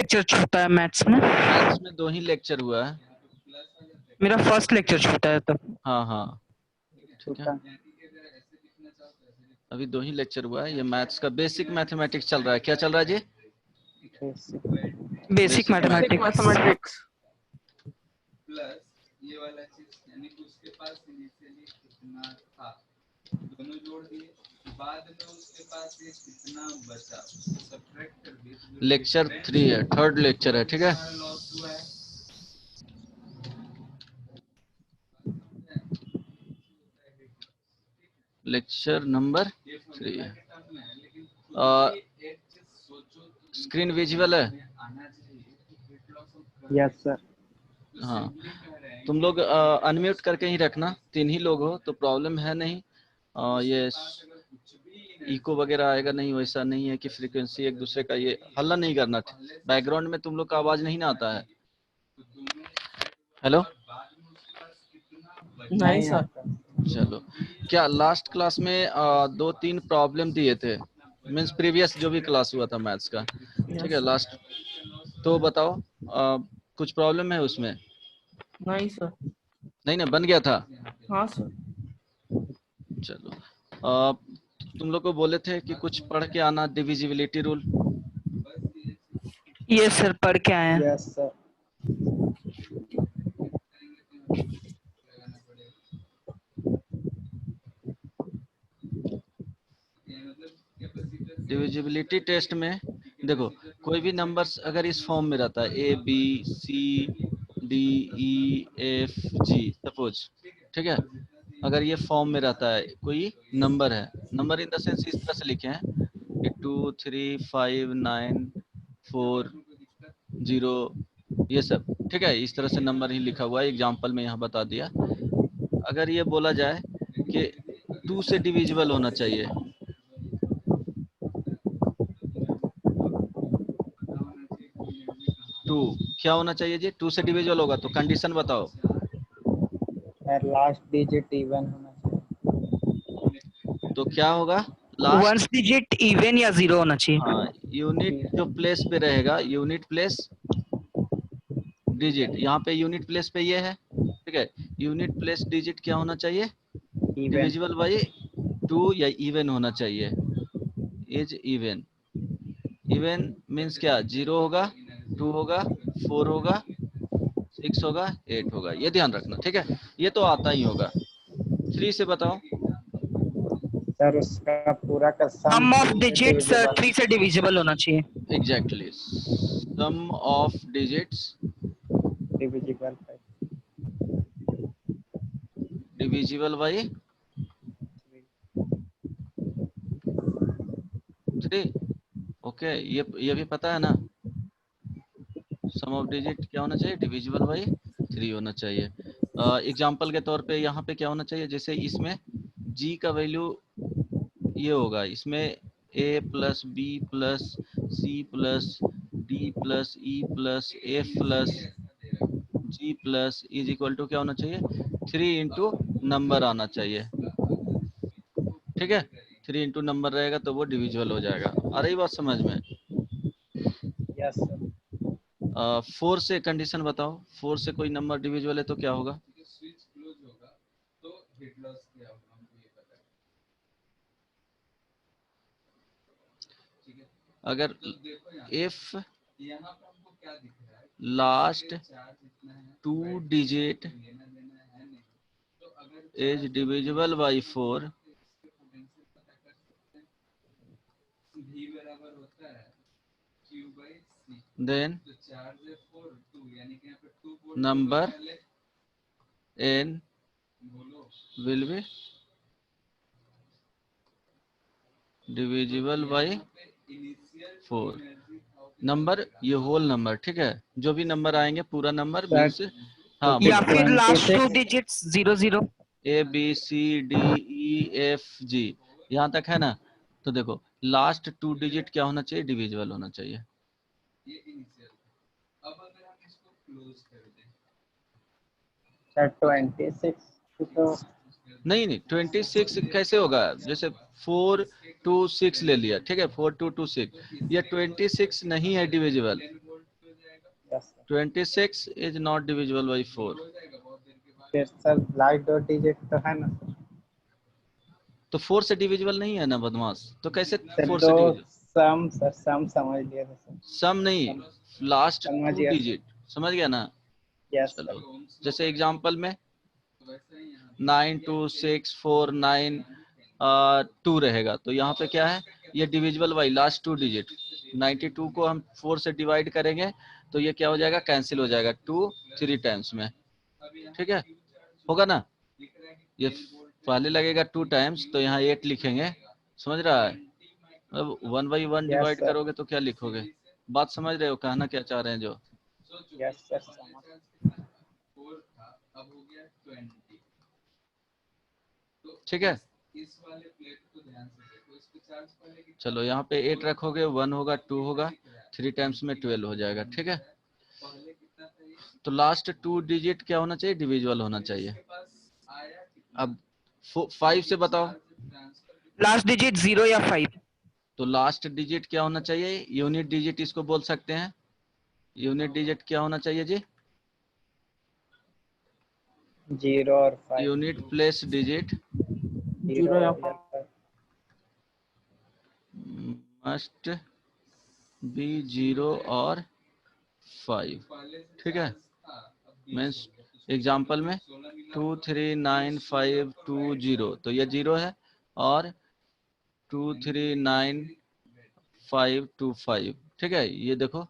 Lecture छूटा है maths में? मैथ्स में 2 ही लेक्चर हुआ है। मेरा फर्स्ट लेक्चर छूटा है तब। हाँ हाँ ठीक है, अभी 2 ही लेक्चर हुआ है। ये मैथ्स का बेसिक मैथमेटिक्स चल रहा है। क्या चल रहा है जी? Basic mathematics. मैथमेटिक्स। प्लस ये वाला चीज, यानी कि उसके पास इनिशियली कितना था, दोनों जोड़ दिए, बाद में उसके पास ये कितना बचा, सब्ट्रैक्ट कर दिए। लेक्चर 3 है, थर्ड लेक्चर है, ठीक है। लॉस हुआ है। लेक्चर नंबर 3 है। स्क्रीन विजुअल है? Yes sir. हाँ, तुम लोग अनम्यूट करके ही रखना। 3 ही लोग हो तो प्रॉब्लम है नहीं। ये इको वगैरह आएगा नहीं, वैसा नहीं है कि फ्रीक्वेंसी एक दूसरे का ये हल्ला नहीं करना। बैकग्राउंड में तुम लोग का आवाज नहीं ना आता है। हेलो, नहीं सर। चलो। क्या लास्ट क्लास में 2-3 प्रॉब्लम दिए थे, मीन्स प्रीवियस जो भी क्लास हुआ था मैथ्स का, ठीक है, लास्ट। तो बताओ कुछ प्रॉब्लम है उसमें? नहीं सर। नहीं ना, बन गया था। हाँ सर। चलो, तुम लोग को बोले थे कि कुछ पढ़ के आना, डिविजिबिलिटी रूल। ये सर पढ़ के आए हैं। Yes sir. डिविजिबिलिटी टेस्ट में देखो, कोई भी नंबर्स अगर इस फॉर्म में रहता है A B C D E F G suppose, ठीक है, अगर ये फॉर्म में रहता है, कोई नंबर है, नंबर इन द सेंस इस तरह से लिखे हैं कि 2 3 5 9 4 0, ये सब, ठीक है, इस तरह से नंबर ही लिखा हुआ है। एग्जाम्पल में यहाँ बता दिया। अगर ये बोला जाए कि 2 से डिविजिबल होना चाहिए, 2 क्या होना चाहिए जी? 2 से डिविजिबल होगा तो कंडीशन बताओ। लास्ट डिजिट इवन होना चाहिए। तो क्या होगा लास्ट? वंस डिजिट इवन या जीरो होना चाहिए। हाँ, यूनिट जो प्लेस पे रहेगा, यूनिट प्लेस डिजिट, यहाँ पे यूनिट प्लेस पे ये है, ठीक है, यूनिट प्लेस डिजिट क्या होना चाहिए? डिविजिबल बाई 2 या इवन होना चाहिए। Is even. इवन मीन्स क्या? 0 होगा, 2 होगा, 4 होगा, 6 होगा, 8 होगा, ये ध्यान रखना, ठीक है। ये तो आता ही होगा। 3 से बताओ। सर उसका पूरा का सम ऑफ डिजिट्स 3 से डिविजिबल होना चाहिए। Exactly, sum of digits divisible divisible by 3। Okay, ये भी पता है ना, सम ऑफ डिजिट क्या होना चाहिए? डिविजिबल बाई 3 होना चाहिए। एग्जाम्पल के तौर पे यहाँ पे क्या होना चाहिए? जैसे इसमें g का वैल्यू ये होगा, इसमें a plus B plus C plus D plus E plus F plus G plus is equal to क्या होना चाहिए? 3 इंटू नंबर आना चाहिए, ठीक है। 3 इंटू नंबर रहेगा तो वो डिविजिबल हो जाएगा। आ रही बात समझ में? Yes sir. 4 से कंडीशन बताओ। 4 से कोई नंबर डिविजिबल है तो क्या होगा? स्विच क्लोज होगा तो हिट लॉस क्या होगा, हमको ये पता है, ठीक है। अगर तो देखो इफ यहाँ पे हमको क्या दिख रहा है, लास्ट चार्ज इतना है, 2 डिजिट लेना देना है नहीं, तो अगर इज डिविजिबल बाई 4, v बराबर होता है q by c, देन तो चार्ज है 4 2, यानी कि यहाँ पे 2 वोल्ट नंबर पहले n बोलो will be divisible by 4। Number ये होल नंबर, ठीक है, जो भी नंबर आएंगे पूरा नंबर मीन्स, हाँ या बोलो। फिर last 2 digits 0 0। A B C D E F G, यहाँ तक है ना? तो देखो लास्ट 2 डिजिट क्या होना चाहिए? डिविजिबल होना चाहिए। ये इनिशियल। अब अगर हम इसको क्लोज कर दें, सर 26 तो नहीं नहीं, 26 कैसे होगा? जैसे 4 2 6 ले लिया, ठीक है, 4 2 2 6, ये 26 नहीं है divisible. Yes sir. 26 is not divisible by 4। फिर सर लास्ट 2 डिजिट तो है ना सर? तो 4 से डिविजिबल नहीं है ना बदमाश, तो कैसे सर 4 दो से डिविजिबल? सम सर, सम समझ लिया था सर। सम नहीं, लास्ट समझ 2 गया सर। डिजिट, समझ गया ना? यस चलो, सर। जैसे एग्जांपल में 926492 2 रहेगा, तो यहाँ पे क्या है, ये डिविजिबल बाई लास्ट 2 डिजिट। 92 को हम 4 से डिवाइड करेंगे तो ये क्या हो जाएगा, कैंसिल हो जाएगा 2 3 टाइम्स में, ठीक है, होगा ना? ये पहले लगेगा 2 टाइम्स, तो यहाँ 8 लिखेंगे, समझ रहा है? अब 1 बाई 1 यस डिवाइड सर। करोगे तो क्या लिखोगे? बात समझ रहे हो, कहना क्या चाह रहे हैं जो? यस सर समझ। 4 था, अब हो गया 20। तो ठीक है, इस वाले प्लेट को ध्यान से देखो, इसको चार्ज पहले कितना चलो यहाँ पे 8 रखोगे, 1 होगा 2 होगा, 3 टाइम्स में 12 हो जाएगा, ठीक है। पहले कितना था ये? तो लास्ट 2 डिजिट क्या होना चाहिए, डिविजिबल होना चाहिए। इसके पास आया कितना? अब 5 से बताओ, ट्रांसफर लास्ट डिजिट 0 या 5? तो लास्ट डिजिट क्या होना चाहिए, यूनिट डिजिट इसको बोल सकते हैं। यूनिट डिजिट क्या होना चाहिए जी? 0 और 5। यूनिट प्लेस डिजिट 0 या 5। मस्ट बी 0 और 5, ठीक है। मीन्स एग्जाम्पल में 239520, तो ये 0 है, और 239525, ठीक है। ये देखो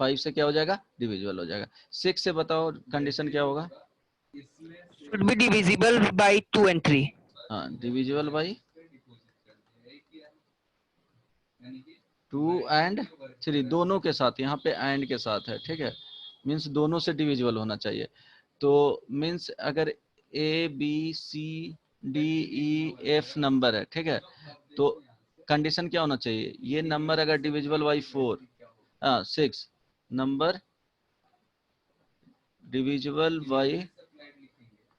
5 से क्या हो जाएगा, डिविजिबल हो जाएगा। 6 से बताओ कंडीशन क्या होगा? Should be divisible by 2 and 3. हाँ, डिविजिबल बाई 2 एंड 3, दोनों के साथ, यहाँ पे एंड के साथ है, ठीक है। मीन्स दोनों से डिविजिबल होना चाहिए। तो मीन्स अगर A B C D E F number है, ठीक है, तो कंडीशन क्या होना चाहिए, ये नंबर अगर divisible by 4, 6 number divisible by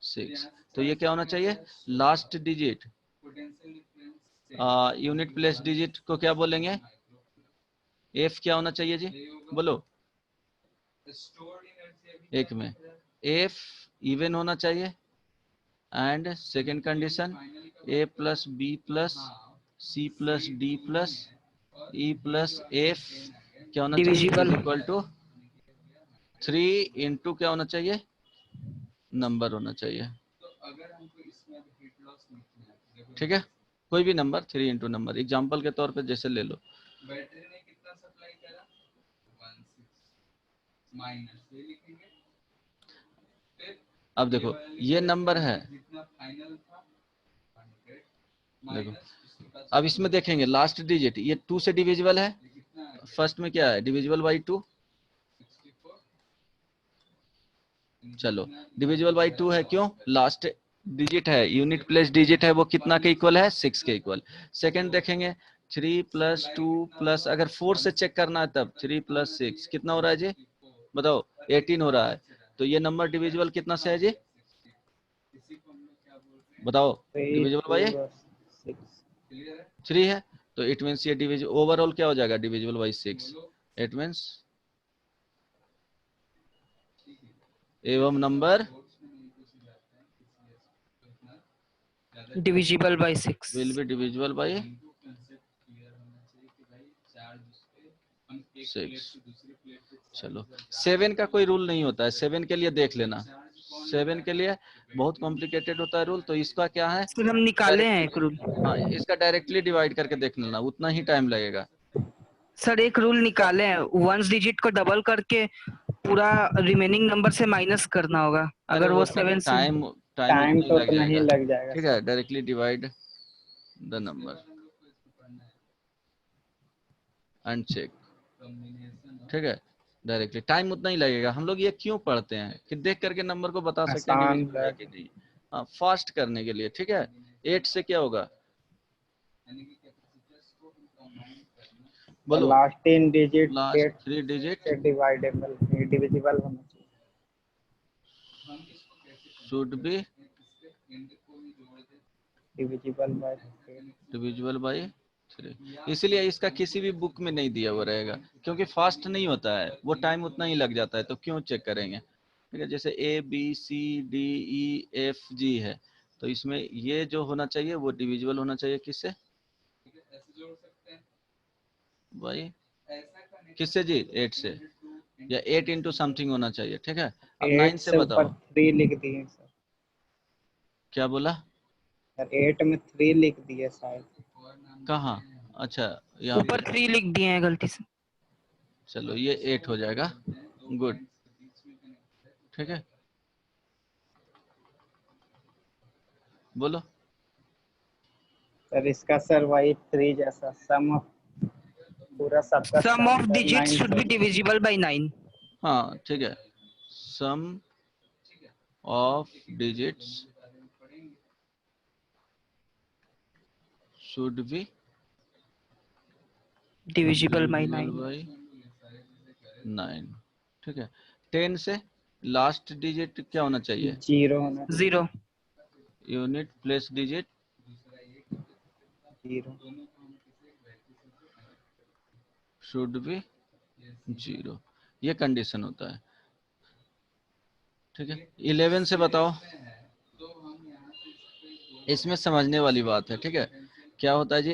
6, तो ये क्या होना चाहिए, last digit unit place digit को क्या बोलेंगे, एफ क्या होना चाहिए जी, बोलो। एक में एफ इवन होना चाहिए, and second condition a plus B plus C plus D plus E plus f क्या होना चाहिए, Divisible. Is equal to 3 into क्या होना चाहिए, नंबर होना चाहिए, ठीक है। कोई भी नंबर 3 इंटू नंबर, एग्जाम्पल के तौर पे जैसे ले लो। बैटरी ने कितना सप्लाई करा? 16 माइनस ये लिखेंगे। फिर अब देखो ये नंबर है, जितना फाइनल था 100 देखो माइनस, अब इसमें देखेंगे लास्ट डिजिट ये 2 से डिविजिबल है, फर्स्ट में क्या है, डिविजिबल बाई 2, चलो डिविजिबल बाई 2 है, क्यों, लास्ट डिजिट है, यूनिट प्लेस डिजिट है, वो कितना के इक्वल है, 6 के इक्वल। सेकंड देखेंगे 3 प्लस 2 प्लस, अगर 4 से चेक करना है तब 3 प्लस 6 कितना हो रहा है जी, बताओ 18 हो रहा है, तो ये नंबर डिविजिबल कितना से है जी, बताओ, 3 डिविजिबल 2 बाई और 6। 3 है, तो इट मीन्स ये डिविजिबल ओवरऑल क्या हो जाएगा, डिविजिबल बाई 6, इट मीन्स एवं number Divisible by 6. will be divisible by 6। चलो 7 का कोई रूल नहीं होता है, 7 के लिए देख लेना, 7 के लिए बहुत कॉम्प्लिकेटेड होता है रूल, तो इसका क्या है, फिर हम निकाले हैं एक रूल। हाँ इसका डायरेक्टली डिवाइड करके देख लेना, उतना ही टाइम लगेगा। सर एक रूल निकाले हैं, वंस डिजिट को डबल करके पूरा रिमेनिंग नंबर से माइनस करना होगा, अरे अगर वो सब 7 से। टाइम टाइम टाइम उतना ही तो लग उतना ही जाएगा, लग जाएगा ठीक सर। है, directly divide the number and check, ठीक है, डायरेक्टली टाइम उतना ही लगेगा। हम लोग ये क्यों पढ़ते हैं कि देख करके नंबर को बता सकते हैं आसान डिविजिबल है कि नहीं, हाँ फास्ट करने के लिए, ठीक है। 8 से क्या होगा, बोलो, लास्ट 3 डिजिट लास्ट 8 3 डिजिट से डिवाइडेबल डिविजिबल होना चाहिए। Should be divisible bye 8। Divisible by 3, इसीलिए इसका किसी भी बुक में नहीं दिया हुआ रहेगा, क्योंकि फास्ट नहीं होता है, वो टाइम उतना ही लग जाता है, तो क्यों चेक करेंगे। ठीक है, जैसे ABCDEFG है, तो इसमें ये जो होना चाहिए वो डिविजिबल होना चाहिए किससे ऐसे जोड़ सकते हैं भाई, ऐसा कनेक्ट किससे जी, 8 से, या 8 इंटू समथिंग होना चाहिए। ठीक है, अब 9 8 से से ऊपर बताओ 3 लिख दिए सर। क्या बोला, सर 8 में 3 लिख दिए शायद। और नाम कहाँ, अच्छा यहाँ ऊपर पे, 3 लिख दिए हैं गलती से। चलो ये 8 हो जाएगा, गुड। ठीक है, बोलो। सर इसका सर वही 3 जैसा सम पूरा सबका sum sum of sir digit 9 should से। Be divisible by 9। हाँ ठीक है, sum of digits should be divisible by divisible 9। By 9। ठीक है, 10 से लास्ट डिजिट क्या होना चाहिए, 0 होना चाहिए। 0। Unit place digit 0 should be 0, ये कंडीशन होता है। ठीक है, 11 से बताओ, इसमें समझने वाली बात है। ठीक है, क्या होता है जी,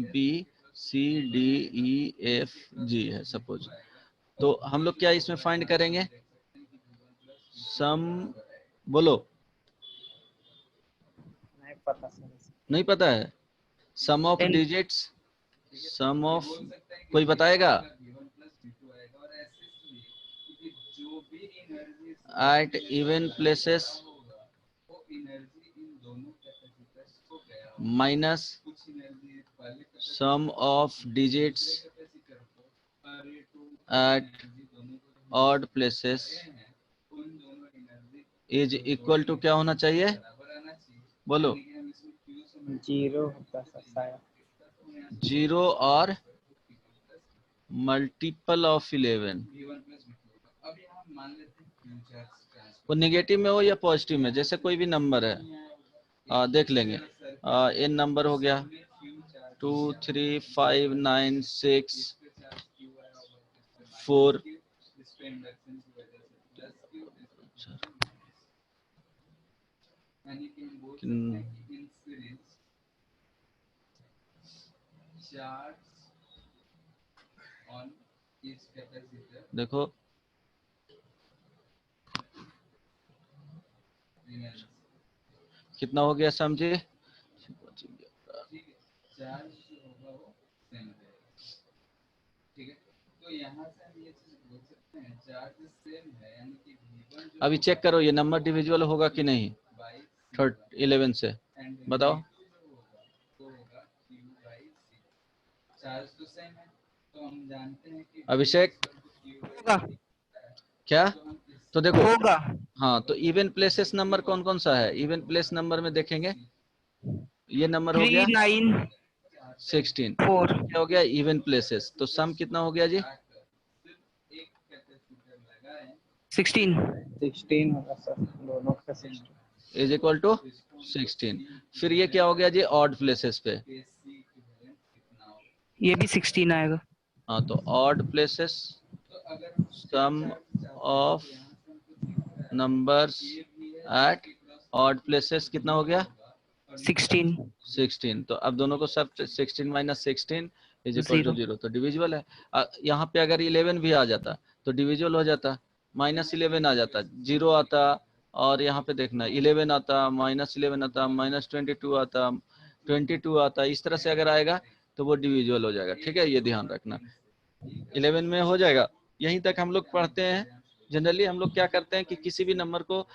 ABCDEFG है सपोज, तो हम लोग क्या इसमें फाइंड करेंगे, सम, बोलो, नहीं पता सर इसका। नहीं पता है, sum of And digits, sum of, कोई बताएगा, at even places minus sum of digits at odd places is equal to क्या होना चाहिए, बोलो, 0 होता सर शायद। 0 और मल्टीपल ऑफ 11, वो नेगेटिव में हो या पॉजिटिव में, जैसे कोई भी नंबर है, देख लेंगे, एन नंबर हो गया 2 3 5 9 6 4, देखो कितना हो गया समझे, अभी चेक करो ये नंबर डिविजिबल होगा कि नहीं, 11 से बताओ, अभिषेक, होगा क्या, तो देखो, होगा हाँ तो इवन प्लेसेस नंबर कौन कौन सा है, इवन प्लेस नंबर में देखेंगे, ये नंबर हो 3 गया 9 16, 4 क्या हो गया इवन प्लेसेस, तो सम कितना हो गया जी, 16। 16 होगा सर, दोनों का 16। Is equal to 16। फिर ये क्या हो गया जी, ऑड प्लेसेस पे, ये भी 16 आएगा। हाँ तो odd places sum of numbers at odd places कितना हो गया 16 16, तो अब दोनों को सब 16 माइनस 16 इज इक्वल टू 0, तो डिविजिबल है। यहाँ पे अगर 11 भी आ जाता तो डिविजिबल हो जाता, -11 आ जाता 0 आता, और यहाँ पे देखना 11 आता, -11 आता, -22 आता, 22 आता, इस तरह से अगर आएगा तो वो डिविजिबल हो जाएगा। ठीक है, ये ध्यान रखना, 11 में हो जाएगा। यहीं तक हम लोग पढ़ते हैं। जनरली हम लोग क्या करते हैं कि किसी भी नंबर को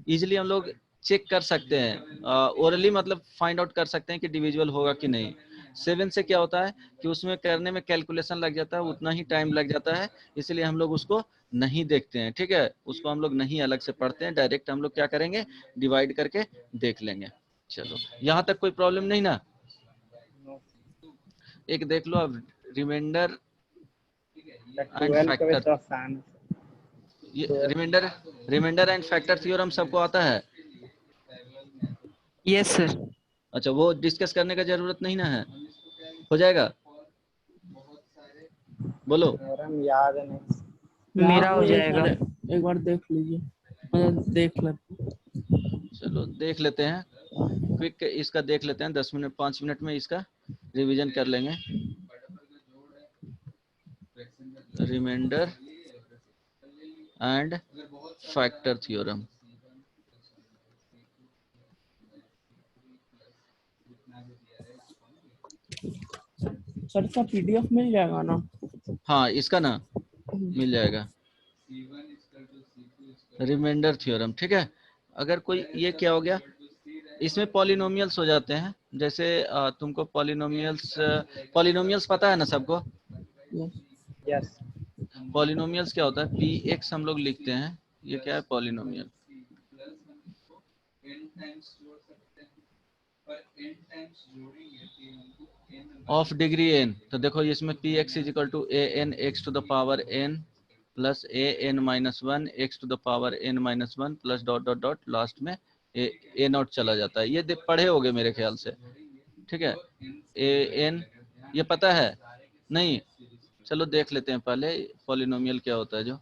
इजिली हम लोग चेक कर सकते हैं, ओरली मतलब फाइंड आउट कर सकते हैं कि डिविजिबल होगा कि नहीं। 7 से क्या होता है कि उसमें करने में कैलकुलेशन लग जाता है, उतना ही टाइम लग जाता है, इसलिए हम लोग उसको नहीं देखते हैं। ठीक है, उसको हम लोग नहीं अलग से पढ़ते हैं, डायरेक्ट हम लोग क्या करेंगे, डिवाइड करके देख लेंगे। चलो, यहाँ तक कोई प्रॉब्लम नहीं ना। एक देख लो अब, रिमाइंडर एंड 12 का भी फैक्टर, तो आसान है। ये रिमाइंडर एंड फैक्टर थ्योरम सबको आता है। Yes sir. अच्छा, वो डिस्कस करने का जरूरत नहीं ना है। हो जाएगा? बोलो। थ्योरम याद नहीं। मेरा याद हो नहीं है जाएगा। सर, एक बार देख लीजिए, मतलब देख लेते। चलो देख लेते हैं, क्विक इसका देख लेते हैं, 10 मिनट 5 मिनट में इसका रिवीजन कर लेंगे। Remainder and factor theorem. Sir इसका पीडीएफ मिल जाएगा ना? हाँ इसका ना मिल जाएगा, रिमाइंडर थ्योरम। ठीक है, अगर कोई ये क्या हो गया, इसमें पॉलिनोमियल्स हो जाते हैं। जैसे तुमको पॉलिनोमियल्स पता है ना सबको? यस। पॉलिनोमियल्स क्या होता है? पी एक्स हम लोग लिखते हैं, ये क्या है? Polynomial of degree n. तो देखो इसमें p x is equal to a n x to the power n plus a n minus one x to the power n minus one plus dot dot dot, last में a not चला जाता है। ये पढ़े होगे मेरे ख्याल से। ठीक है, ए एन ये पता है नहीं? चलो देख लेते हैं पहले पॉलिनोमियल क्या होता है। जो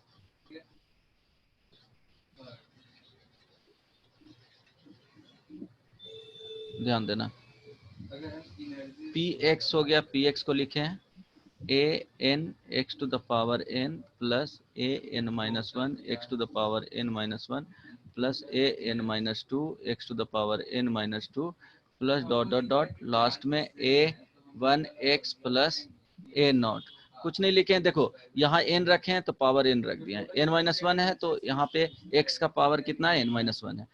ध्यान देना, पी एक्स हो गया, पी एक्स को लिखे हैं a n x to the power n plus a n minus one x to the power n minus one plus a n minus two x to the power n minus two plus dot dot dot, last में a one x plus a naught. कुछ नहीं लिखे हैं, देखो यहाँ N रखे हैं तो पावर एन रख दिया है, एन माइनस वन है तो यहाँ पे एक्स का पावर कितना है? एन माइनस वन है।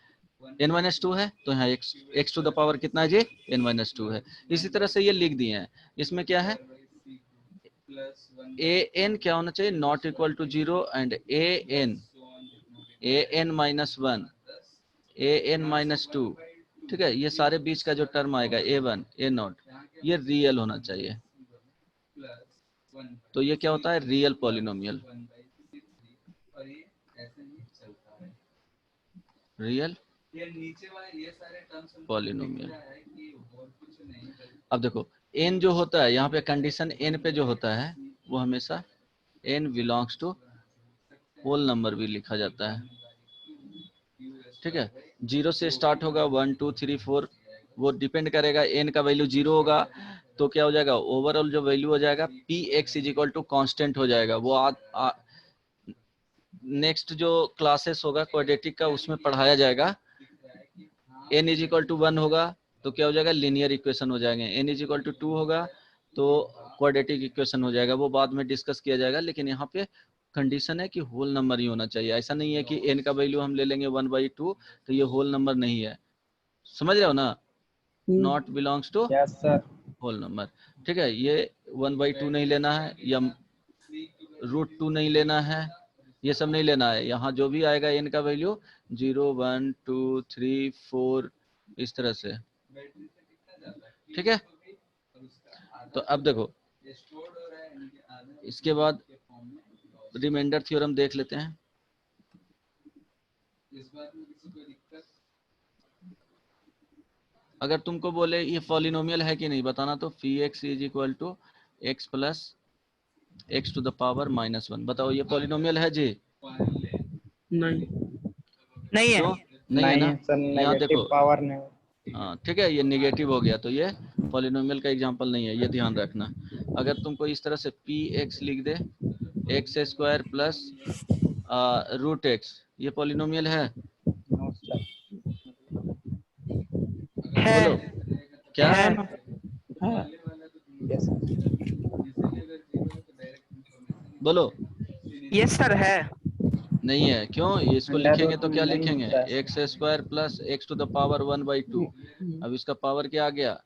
एन माइनस टू है तो यहाँ एक्स टू द पावर कितना है जी? एन माइनस टू है। इसी तरह से ये लिख दिए हैं। इसमें क्या है? ए एन क्या होना चाहिए? Not equal to zero and a n minus one a n minus two. ठीक है, ये सारे बीच का जो टर्म आएगा ए वन ए नॉट, ये रियल होना चाहिए। तो ये क्या होता है? Real polynomial. Real polynomial. अब देखो n जो होता है यहाँ पे, कंडीशन n पे जो होता है वो हमेशा n belongs to whole number भी लिखा जाता है। ठीक है, जीरो से स्टार्ट होगा, 1 2 3 4, वो डिपेंड करेगा n का वैल्यू जीरो होगा तो क्या हो जाएगा? ओवरऑल जो वैल्यू हो जाएगा p x is equal to constant हो जाएगा। वो नेक्स्ट जो क्लासेस होगा क्वाड्रेटिक का उसमें पढ़ाया जाएगा। n is equal to one होगा तो क्या हो जाएगा? लीनियर इक्वेशन हो जाएंगे। n is equal to two होगा तो क्वाड्रेटिक इक्वेशन हो जाएगा। वो बाद में डिस्कस किया जाएगा, लेकिन यहाँ पे कंडीशन है कि होल नंबर ही होना चाहिए। ऐसा नहीं है कि n का वैल्यू हम ले लेंगे 1/2 तो ये होल नंबर नहीं है। समझ रहे हो ना? Not belongs to yes sir. Whole number. ठीक है, ये 1/2 नहीं लेना है या √2 नहीं लेना है, ये सब नहीं लेना है। यहाँ जो भी आएगा n का वैल्यू 0 1 2 3 4 इस तरह से। ठीक है, तो अब देखो इसके बाद रिमाइंडर थ्योरम देख लेते हैं। अगर तुमको बोले ये पॉलिनोमियल है कि नहीं बताना, तो phi x is equal to x plus x to the power minus one. बताओ ये पॉलिनोमियल है जी? नहीं नहीं है। क्यों नहीं है ना? सर, यहाँ नेगेटिव देखो, पावर नहीं। हाँ ठीक है, ये निगेटिव हो गया तो ये पॉलिनोमियल का एग्जांपल नहीं है, ये ध्यान रखना। अगर तुमको इस तरह से पी एक्स लिख दे एक्स स्क्वायर प्लस √x, ये पॉलिनोमियल है? No sir. है। बोलो क्या है। है। Yes sir. बोलो। यस सर है। नहीं है, क्यों? ये इसको अंडर लिखेंगे रूट तो क्या नहीं लिखेंगे? होता है। X square plus x to the power 1/2। अब इसका पावर क्या आ गया?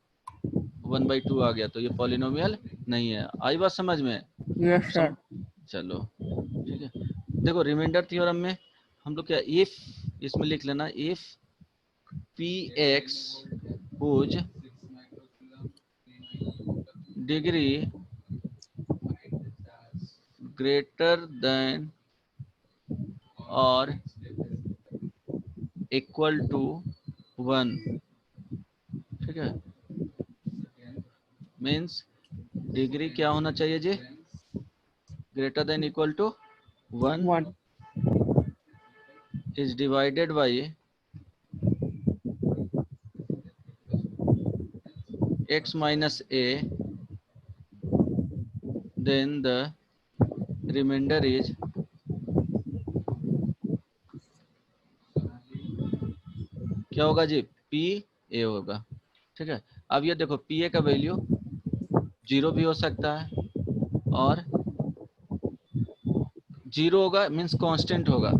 1/2 आ गया, तो ये पॉलिनोमियल नहीं है। आई बात समझ में? Yes sir. चलो ठीक है, देखो रिमाइंडर थ्योरम में हम लोग क्या, इफ इसमें लिख लेना, if p x whose degree greater than or equal to 1। ठीक है, मीन्स डिग्री क्या होना चाहिए जी? Greater than equal to 1 1 is divided by x minus a, then the remainder is क्या होगा जी? पी ए होगा। ठीक है, अब ये देखो पी ए का वैल्यू 0 भी हो सकता है और 0 होगा मीन्स कांस्टेंट होगा।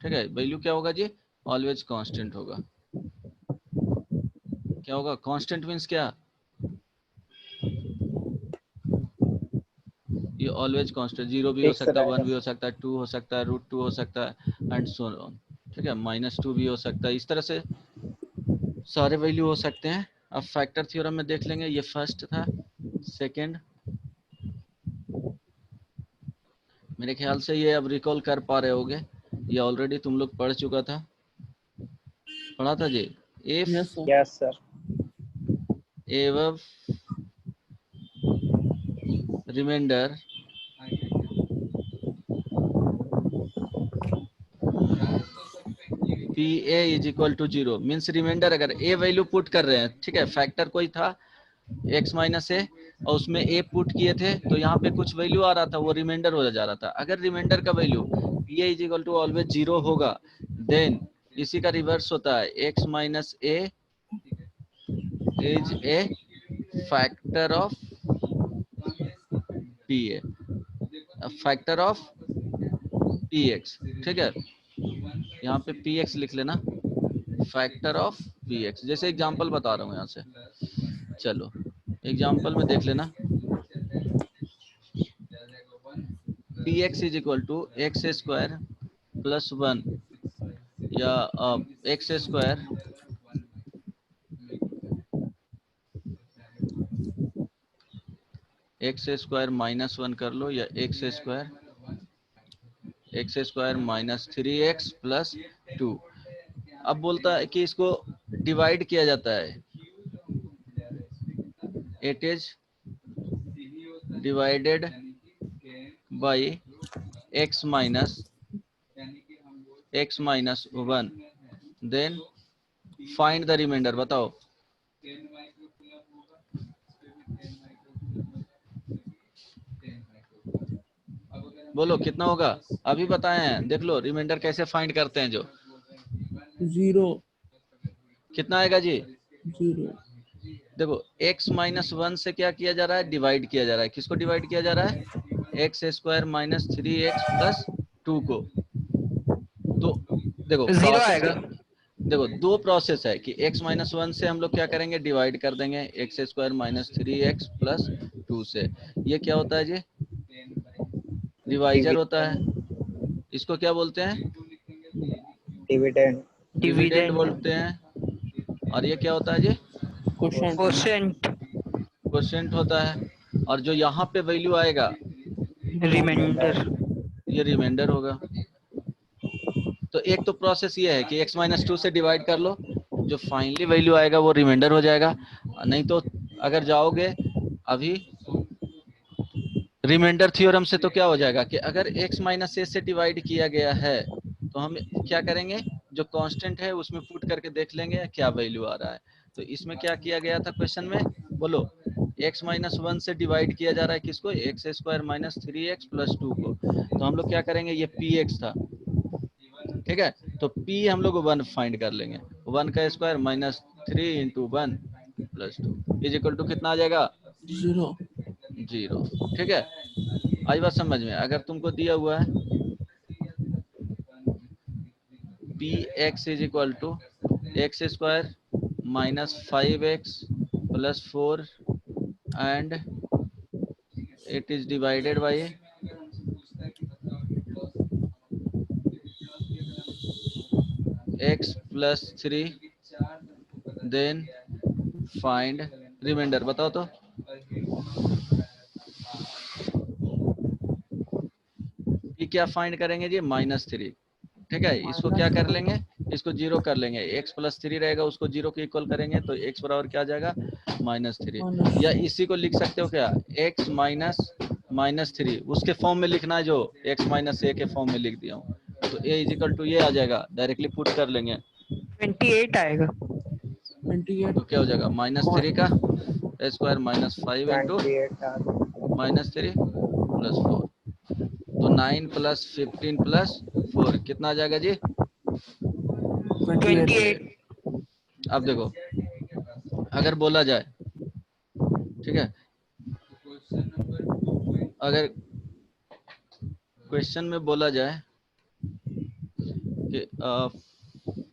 ठीक है, वैल्यू क्या होगा जी? ऑलवेज कांस्टेंट होगा। क्या होगा? कांस्टेंट मीन्स क्या? ये ऑलवेज कांस्टेंट, 0 भी हो फिक्स सकता है, 1 रहेगा। भी हो सकता है, 2 हो सकता है, √2 हो सकता है एंड सो ऑन। ठीक है, -2 भी हो सकता है। इस तरह से सारे वैल्यू हो सकते हैं। अब फैक्टर थ्योरम में देख लेंगे। ये फर्स्ट था। सेकंड, मेरे ख्याल से ये अब रिकॉल कर पा रहे होगे, ये ऑलरेडी तुम लोग पढ़ चुका था, पढ़ा था जी। If yes sir yes sir. एवं remainder p a is equal to 0 means remainder अगर ए वैल्यू पुट कर रहे हैं, ठीक है, फैक्टर कोई था x माइनस ए और उसमें a पुट किए थे तो यहाँ पे कुछ वैल्यू आ रहा था, वो रिमाइंडर हो जा रहा था। अगर रिमाइंडर का value p a is equal to always 0 होगा, देन इसी का रिवर्स होता है, x minus a is a factor of p a, factor of p x. ठीक है, यहाँ पे पी एक्स लिख लेना, फैक्टर ऑफ पी एक्स। जैसे एग्जांपल बता रहा हूँ यहाँ से, चलो एग्जांपल में देख लेना। P x is equal to x square plus 1 या एक्स स्क्वायर -1 कर लो, या एक्स स्क्वायर -3x प्लस 2। अब बोलता है कि इसको डिवाइड किया जाता है, it is divided by x minus 1, then find the remainder. बताओ बोलो कितना होगा? अभी बताए हैं, देख लो रिमाइंडर कैसे फाइंड करते हैं। जो 0 कितना आएगा जी? 0 देखो x -1 से क्या किया जा रहा है? डिवाइड किया जा रहा है। किसको डिवाइड किया जा रहा है? x स्क्वायर -3x प्लस 2 को। तो देखो 0 प्रोसेस, आएगा। देखो दो प्रोसेस है कि x -1 से हम लोग क्या करेंगे? डिवाइड कर देंगे x स्क्वायर -3x प्लस 2 से। ये क्या होता है जी? डिवाइजर होता है। इसको क्या बोलते हैं? डिविडेंड। डिविडेंड डिविडेंड, बोलते हैं। और ये क्या होता है जी? क्वेश्चन क्वोशिएंट, क्वोशिएंट होता है। और जो यहाँ पे वैल्यू आएगा रिमाइंडर। ये रिमाइंडर होगा। तो एक तो प्रोसेस ये है कि x -2 से डिवाइड कर लो, जो फाइनली वैल्यू आएगा वो रिमाइंडर हो जाएगा। नहीं तो अगर जाओगे अभी रिमाइंडर थ्योरम से तो क्या हो जाएगा कि अगर x -a से डिवाइड किया गया है तो हम क्या करेंगे? जो कांस्टेंट है उसमें पुट करके देख लेंगे क्या वैल्यू आ रहा है। तो इसमें क्या किया गया था क्वेश्चन में? बोलो, x -1 से डिवाइड किया जा रहा है किसको? x स्क्वायर -3x प्लस 2 को। तो हम लोग क्या करेंगे? ये px था, ठीक है, तो p हम लोग 1 फाइंड कर लेंगे। 1 का square -3 into 1 plus 2 is equal to कितना आ जाएगा? 0 0। ठीक है, आई बात समझ में? अगर तुमको दिया हुआ है p x is equal to x square -5x plus 4 and it is divided by x plus 3, then find remainder. बताओ तो ये क्या फाइंड करेंगे जी? -3। ठीक है, इसको क्या कर लेंगे, इसको 0 कर लेंगे, x प्लस 3 रहेगा उसको 0 के इक्वल करेंगे तो x बराबर क्या आ जाएगा -3, या इसी को लिख सकते हो क्या, x माइनस 3 उसके फॉर्म में लिखना है जो x माइनस a के फॉर्म में लिख दिया हूँ, तो a इजिकल टू ये आ जाएगा, डायरेक्टली पुट कर लेंगे 28 आएगा। 28 तो क्या हो जाएगा -3 का स्क्वायर -5 इंटू 28 -3 प्लस 4, तो 9 प्लस 15 प्लस 4 कितना आ जाएगा जी 28 28। अब देखो अगर बोला जाए, ठीक है, क्वेश्चन नंबर 2 अगर क्वेश्चन में बोला जाए कि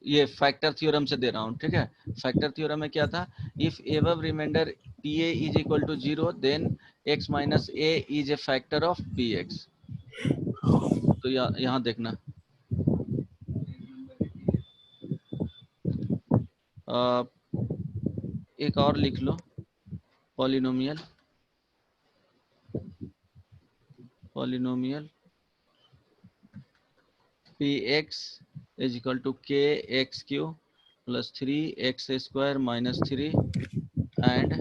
ये फैक्टर थ्योरम से दे रहा हूँ, ठीक है, फैक्टर थ्योरम में क्या था, if above remainder pa is equal to 0 then x minus a is a factor of px, तो यहाँ देखना एक और लिख लो, polynomial px is equal to kx cube plus 3x square minus 3 and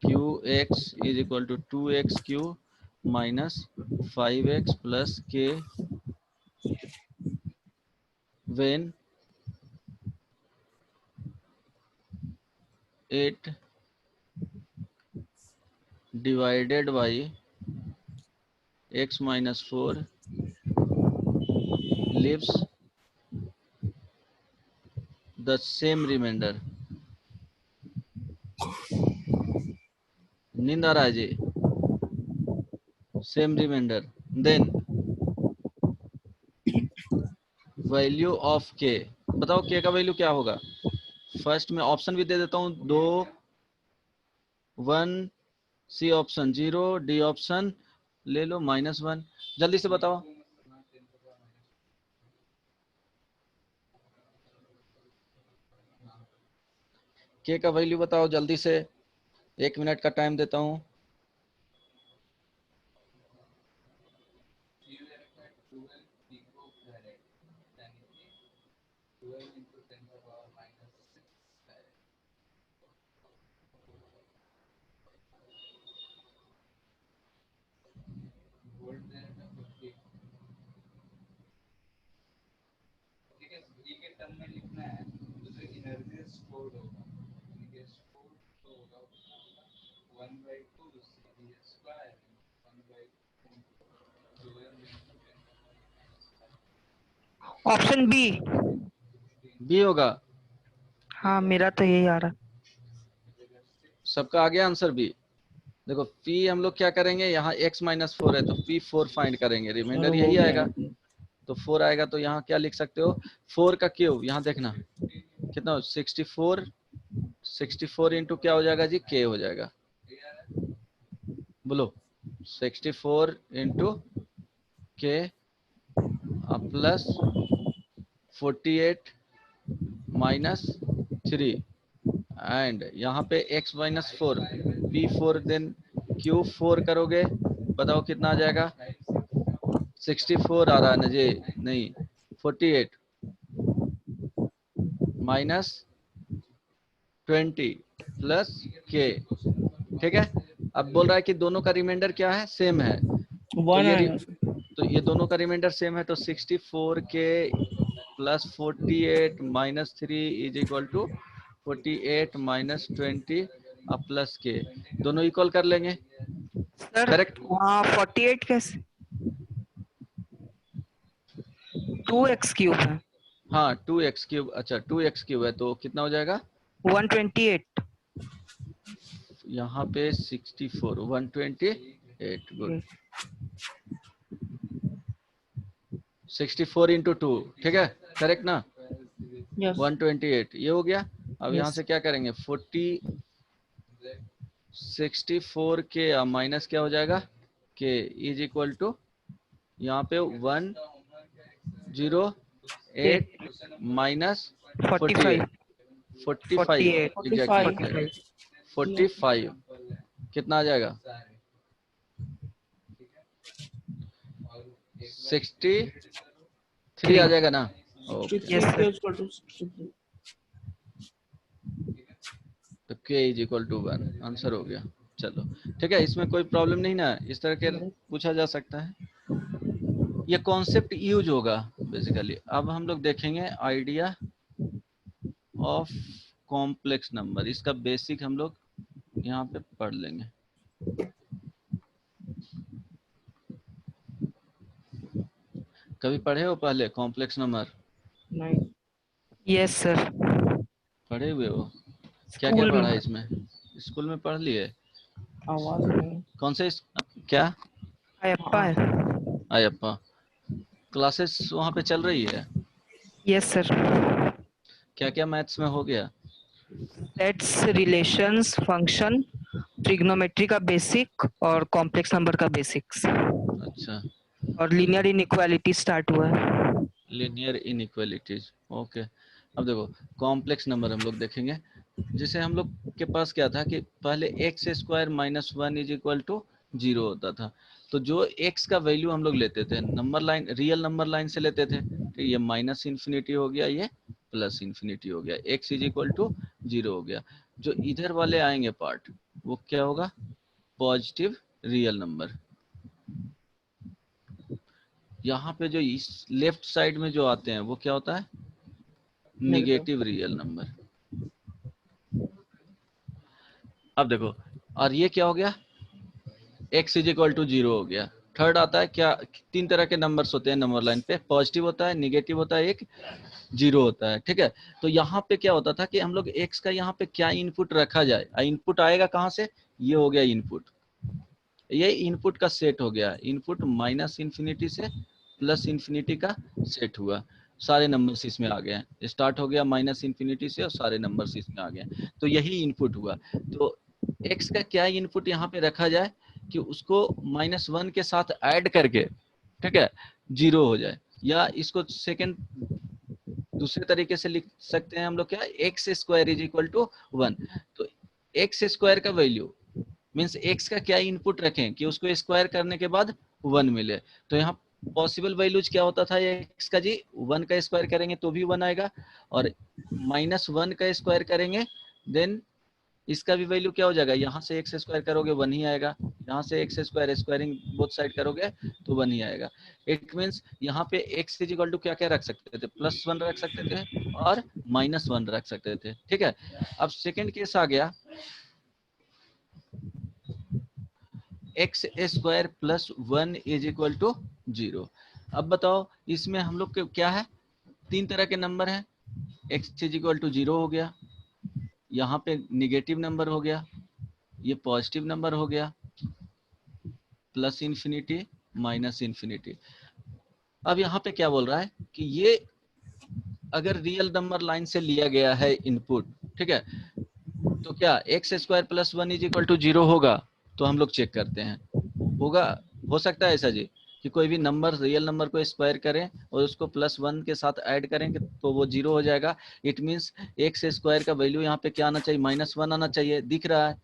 qx is equal to 2x cube minus 5x plus k when 8 divided by x minus 4 leaves the same remainder। नींद आ रहा है जी, same remainder, then value of k, बताओ k का value क्या होगा, first में ऑप्शन भी दे देता हूँ, 2 1, सी ऑप्शन 0, डी ऑप्शन ले लो -1, जल्दी से बताओ k का वैल्यू बताओ जल्दी से, 1 मिनट का टाइम देता हूँ। ठीक है, v के टर्म में लिखना है तो जो एनर्जी स्टोर्ड होगा, एनर्जी स्टोर्ड तो होगा 1/2 c square 1/2 option B. B होगा, हाँ मेरा तो यही आ रहा। सबका आ गया आंसर बी। देखो p हम लोग क्या करेंगे, यहाँ x माइनस 4 है तो p4 फाइंड करेंगे, रिमाइंडर चलो हो यही गया आएगा, तो 4 आएगा, तो यहाँ क्या लिख सकते हो, 4 का क्यूब, यहाँ देखना कितना 64 इंटू क्या हो जाएगा जी, k हो जाएगा, बोलो 64 into k plus 48 minus 3 and यहाँ पे x minus 4 p4 then q4 करोगे, बताओ कितना आ जाएगा, 64 आ रहा है ना जी, नहीं 48 माइनस 20 प्लस k, ठीक है। अब बोल रहा है कि दोनों का रिमाइंडर क्या है, सेम है, वन आएगा। तो ये दोनों का रिमाइंडर सेम है, तो 64k plus 48 minus 3 is equal to 48 minus 20 अब प्लस k, दोनों इक्वल कर लेंगे, सर करेक्ट। वहाँ 48 कैसे, 2x क्यूब है। हाँ 2x क्यूब, अच्छा 2x क्यूब है तो कितना हो जाएगा, 128। यहाँ पे 64 128 गुड, 64 इंटू 2, ठीक है करेक्ट ना, यस 128 ये हो गया। अब यहाँ यस से क्या करेंगे, 64 के माइनस क्या हो जाएगा, k इज इक्वल टू यहाँ पे 108 माइनस 45। 45 एग्जैक्टली 45 45 कितना आ जाएगा, 64 3 आ Three. जाएगा ना? Okay, 63 Yes, sir. k equal to 63. तो k is equal to 1, answer हो गया। चलो ठीक है, इसमें कोई प्रॉब्लम नहीं ना, इस तरह के नहीं। पूछा जा सकता है, ये कॉन्सेप्ट यूज होगा बेसिकली। अब हम लोग देखेंगे आइडिया ऑफ कॉम्प्लेक्स नंबर, इसका बेसिक हम लोग यहाँ पे पढ़ लेंगे। कभी पढ़े हो पहले कॉम्प्लेक्स नंबर? नहीं, Yes, sir. पढ़े हुए हो? क्या क्या School पढ़ा है में. इसमें? स्कूल में पढ़ लिए? आवाज नहीं। कौन से क्या? Ayappa है. अयप्पा। क्लासेस वहाँ पे चल रही है? Yes, sir. क्या क्या मैथ्स में हो गया? Sets, relations, function, trigonometry का basic और complex number का basics. अच्छा, और linear inequality start हुआ है. Linear inequalities, okay. अब देखो कॉम्प्लेक्स नंबर हम लोग देखेंगे। जैसे हम लोग के पास क्या था कि पहले x square minus 1 is equal to 0 होता था। तो जो एक्स का वैल्यू हम लोग लेते थे number line, real number line से लेते थे, तो ये माइनस इन्फिनिटी हो गया, ये प्लस इन्फिनिटी हो गया, एक्स इज इक्वल टू 0 हो गया। जो इधर वाले आएंगे पार्ट वो क्या होगा? Positive real number. यहाँ पे जो इस लेफ्ट साइड में जो आते हैं वो क्या होता है? Negative real number. अब देखो, और ये क्या हो गया? x इज इक्वल टू 0 हो गया। थर्ड आता है क्या? 3 तरह के नंबर्स होते हैं नंबर लाइन पे, पॉजिटिव होता है, निगेटिव होता है, एक 0 होता है, ठीक है। तो यहाँ पे क्या होता था कि हम लोग x का यहाँ पे क्या इनपुट रखा जाए, इनपुट आएगा कहाँ से? ये हो गया इनपुट, ये इनपुट का सेट हो गया। इनपुट माइनस इन्फिनिटी से प्लस इन्फिनिटी का सेट हुआ, सारे नंबर्स इसमें आ गए हैं। स्टार्ट हो गया माइनस इन्फिनिटी से और सारे नंबर्स इसमें आ गए, तो यही इनपुट हुआ। तो x का क्या इनपुट यहाँ पे रखा जाए कि उसको -1 के साथ ऐड करके, ठीक है, 0 हो जाए। या इसको सेकंड दूसरे तरीके से लिख सकते हैं हम लोग क्या, x square is equal to 1। तो एक्स स्क्वायर का वैल्यू मीन्स एक्स का क्या इनपुट रखें कि उसको स्क्वायर करने के बाद 1 मिले। तो यहाँ पॉसिबल वैल्यूज क्या होता था एक्स का जी, 1 का स्क्वायर करेंगे तो भी 1 आएगा, और -1 का स्क्वायर करेंगे देन इसका भी वैल्यू क्या हो जाएगा, यहाँ से एक्स स्क्वायर करोगे 1 ही आएगा, यहाँ से x square squaring both side करोगे तो 1 ही आएगा। इट मीन्स यहाँ पे एक्स इज इक्वल टू क्या क्या रख सकते थे, +1 रख सकते थे और -1 रख सकते थे, ठीक है। अब सेकेंड केस आ गया x square plus 1 is equal to 0। अब बताओ इसमें हम लोग क्या है, 3 तरह के नंबर हैं। एक्स इज इक्वल टू 0 हो गया, यहाँ पे निगेटिव नंबर हो गया, ये पॉजिटिव नंबर हो गया, प्लस इन्फिनिटी माइनस इन्फिनिटी। अब यहाँ पे क्या बोल रहा है कि ये अगर रियल नंबर लाइन से लिया गया है इनपुट, ठीक है, तो क्या x square plus 1 is equal to 0 होगा? तो हम लोग चेक करते हैं, होगा, हो सकता है ऐसा जी कि कोई भी नंबर रियल नंबर को स्क्वायर करें और उसको +1 के साथ ऐड करेंगे तो वो 0 हो जाएगा। इट मींस एक्स स्क्वायर का वैल्यू यहाँ पे क्या आना चाहिए, -1 आना चाहिए। दिख रहा है,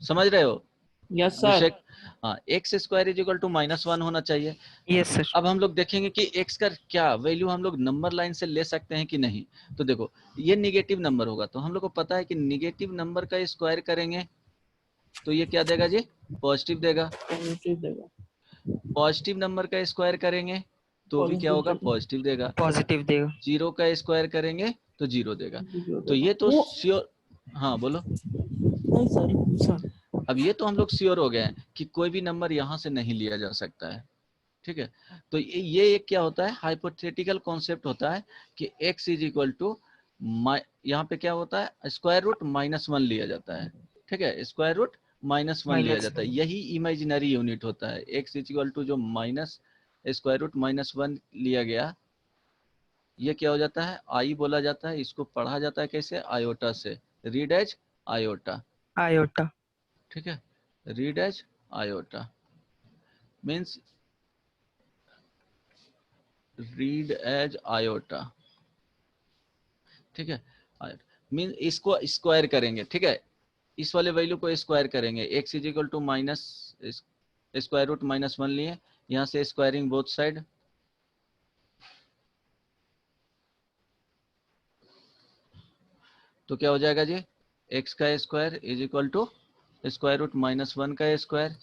समझ रहे हो यस सर। अभिषेक? हाँ, x square is equal to -1 होना चाहिए। Yes, sir. अब हम लोग देखेंगे कि एक्स का क्या वैल्यू हम लोग नंबर लाइन से ले सकते हैं कि नहीं। तो देखो ये निगेटिव नंबर होगा, तो हम लोग को पता है कि निगेटिव नंबर का स्क्वायर करेंगे तो ये क्या देगा जी, पॉजिटिव देगा। पॉजिटिव देगा। पॉजिटिव नंबर का स्क्वायर करेंगे तो भी क्या होगा, पॉजिटिव देगा। पॉजिटिव देगा। 0 का स्क्वायर करेंगे तो 0 देगा। Zero तो ये देगा। तो वो श्योर, हाँ बोलो। नहीं सर। अब ये तो हम लोग श्योर हो गए हैं कि कोई भी नंबर यहाँ से नहीं लिया जा सकता है, ठीक है। तो ये एक क्या होता है, हाइपोथेटिकल कॉन्सेप्ट होता है कि x इज इक्वल टू, यहाँ पे क्या होता है, स्क्वायर रूट -1 लिया जाता है, ठीक है, स्क्वायर रूट -1 लिया जाता है, यही इमेजिनरी यूनिट होता है। x इज इक्वल टू जो माइनस स्क्वायर रूट -1 लिया गया, ये क्या हो जाता है, आई बोला जाता है। इसको पढ़ा जाता है कैसे, आयोटा से, रीड एज आयोटा, आयोटा। ठीक है, read as iota means read as iota, ठीक है। मीन इसको स्क्वायर करेंगे, ठीक है, इस वाले वैल्यू को स्क्वायर करेंगे। X is equal to minus square root -1 लिए, यहाँ से स्क्वायरिंग बोथ साइड, तो क्या हो जाएगा जी, एक्स का square is equal to square root -1 का स्क्वायर,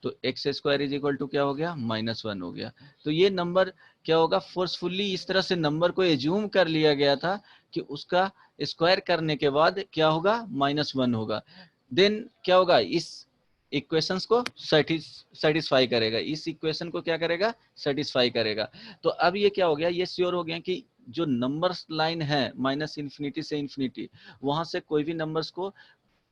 तो x square is equal to क्या हो गया, -1 हो गया। तो ये नंबर क्या होगा, फोर्सफुली इस तरह से नंबर को एज्यूम कर लिया गया था कि उसका स्क्वायर करने के बाद क्या होगा, -1 होगा। देन क्या होगा, इस इक्वेशंस को सेटिस्फाई करेगा, इस इक्वेशन को क्या करेगा, सेटिस्फाई करेगा। तो अब ये क्या हो गया, ये श्योर हो गया कि जो नंबर्स लाइन है -∞ से इन्फिनिटी, वहां से कोई भी नंबर्स को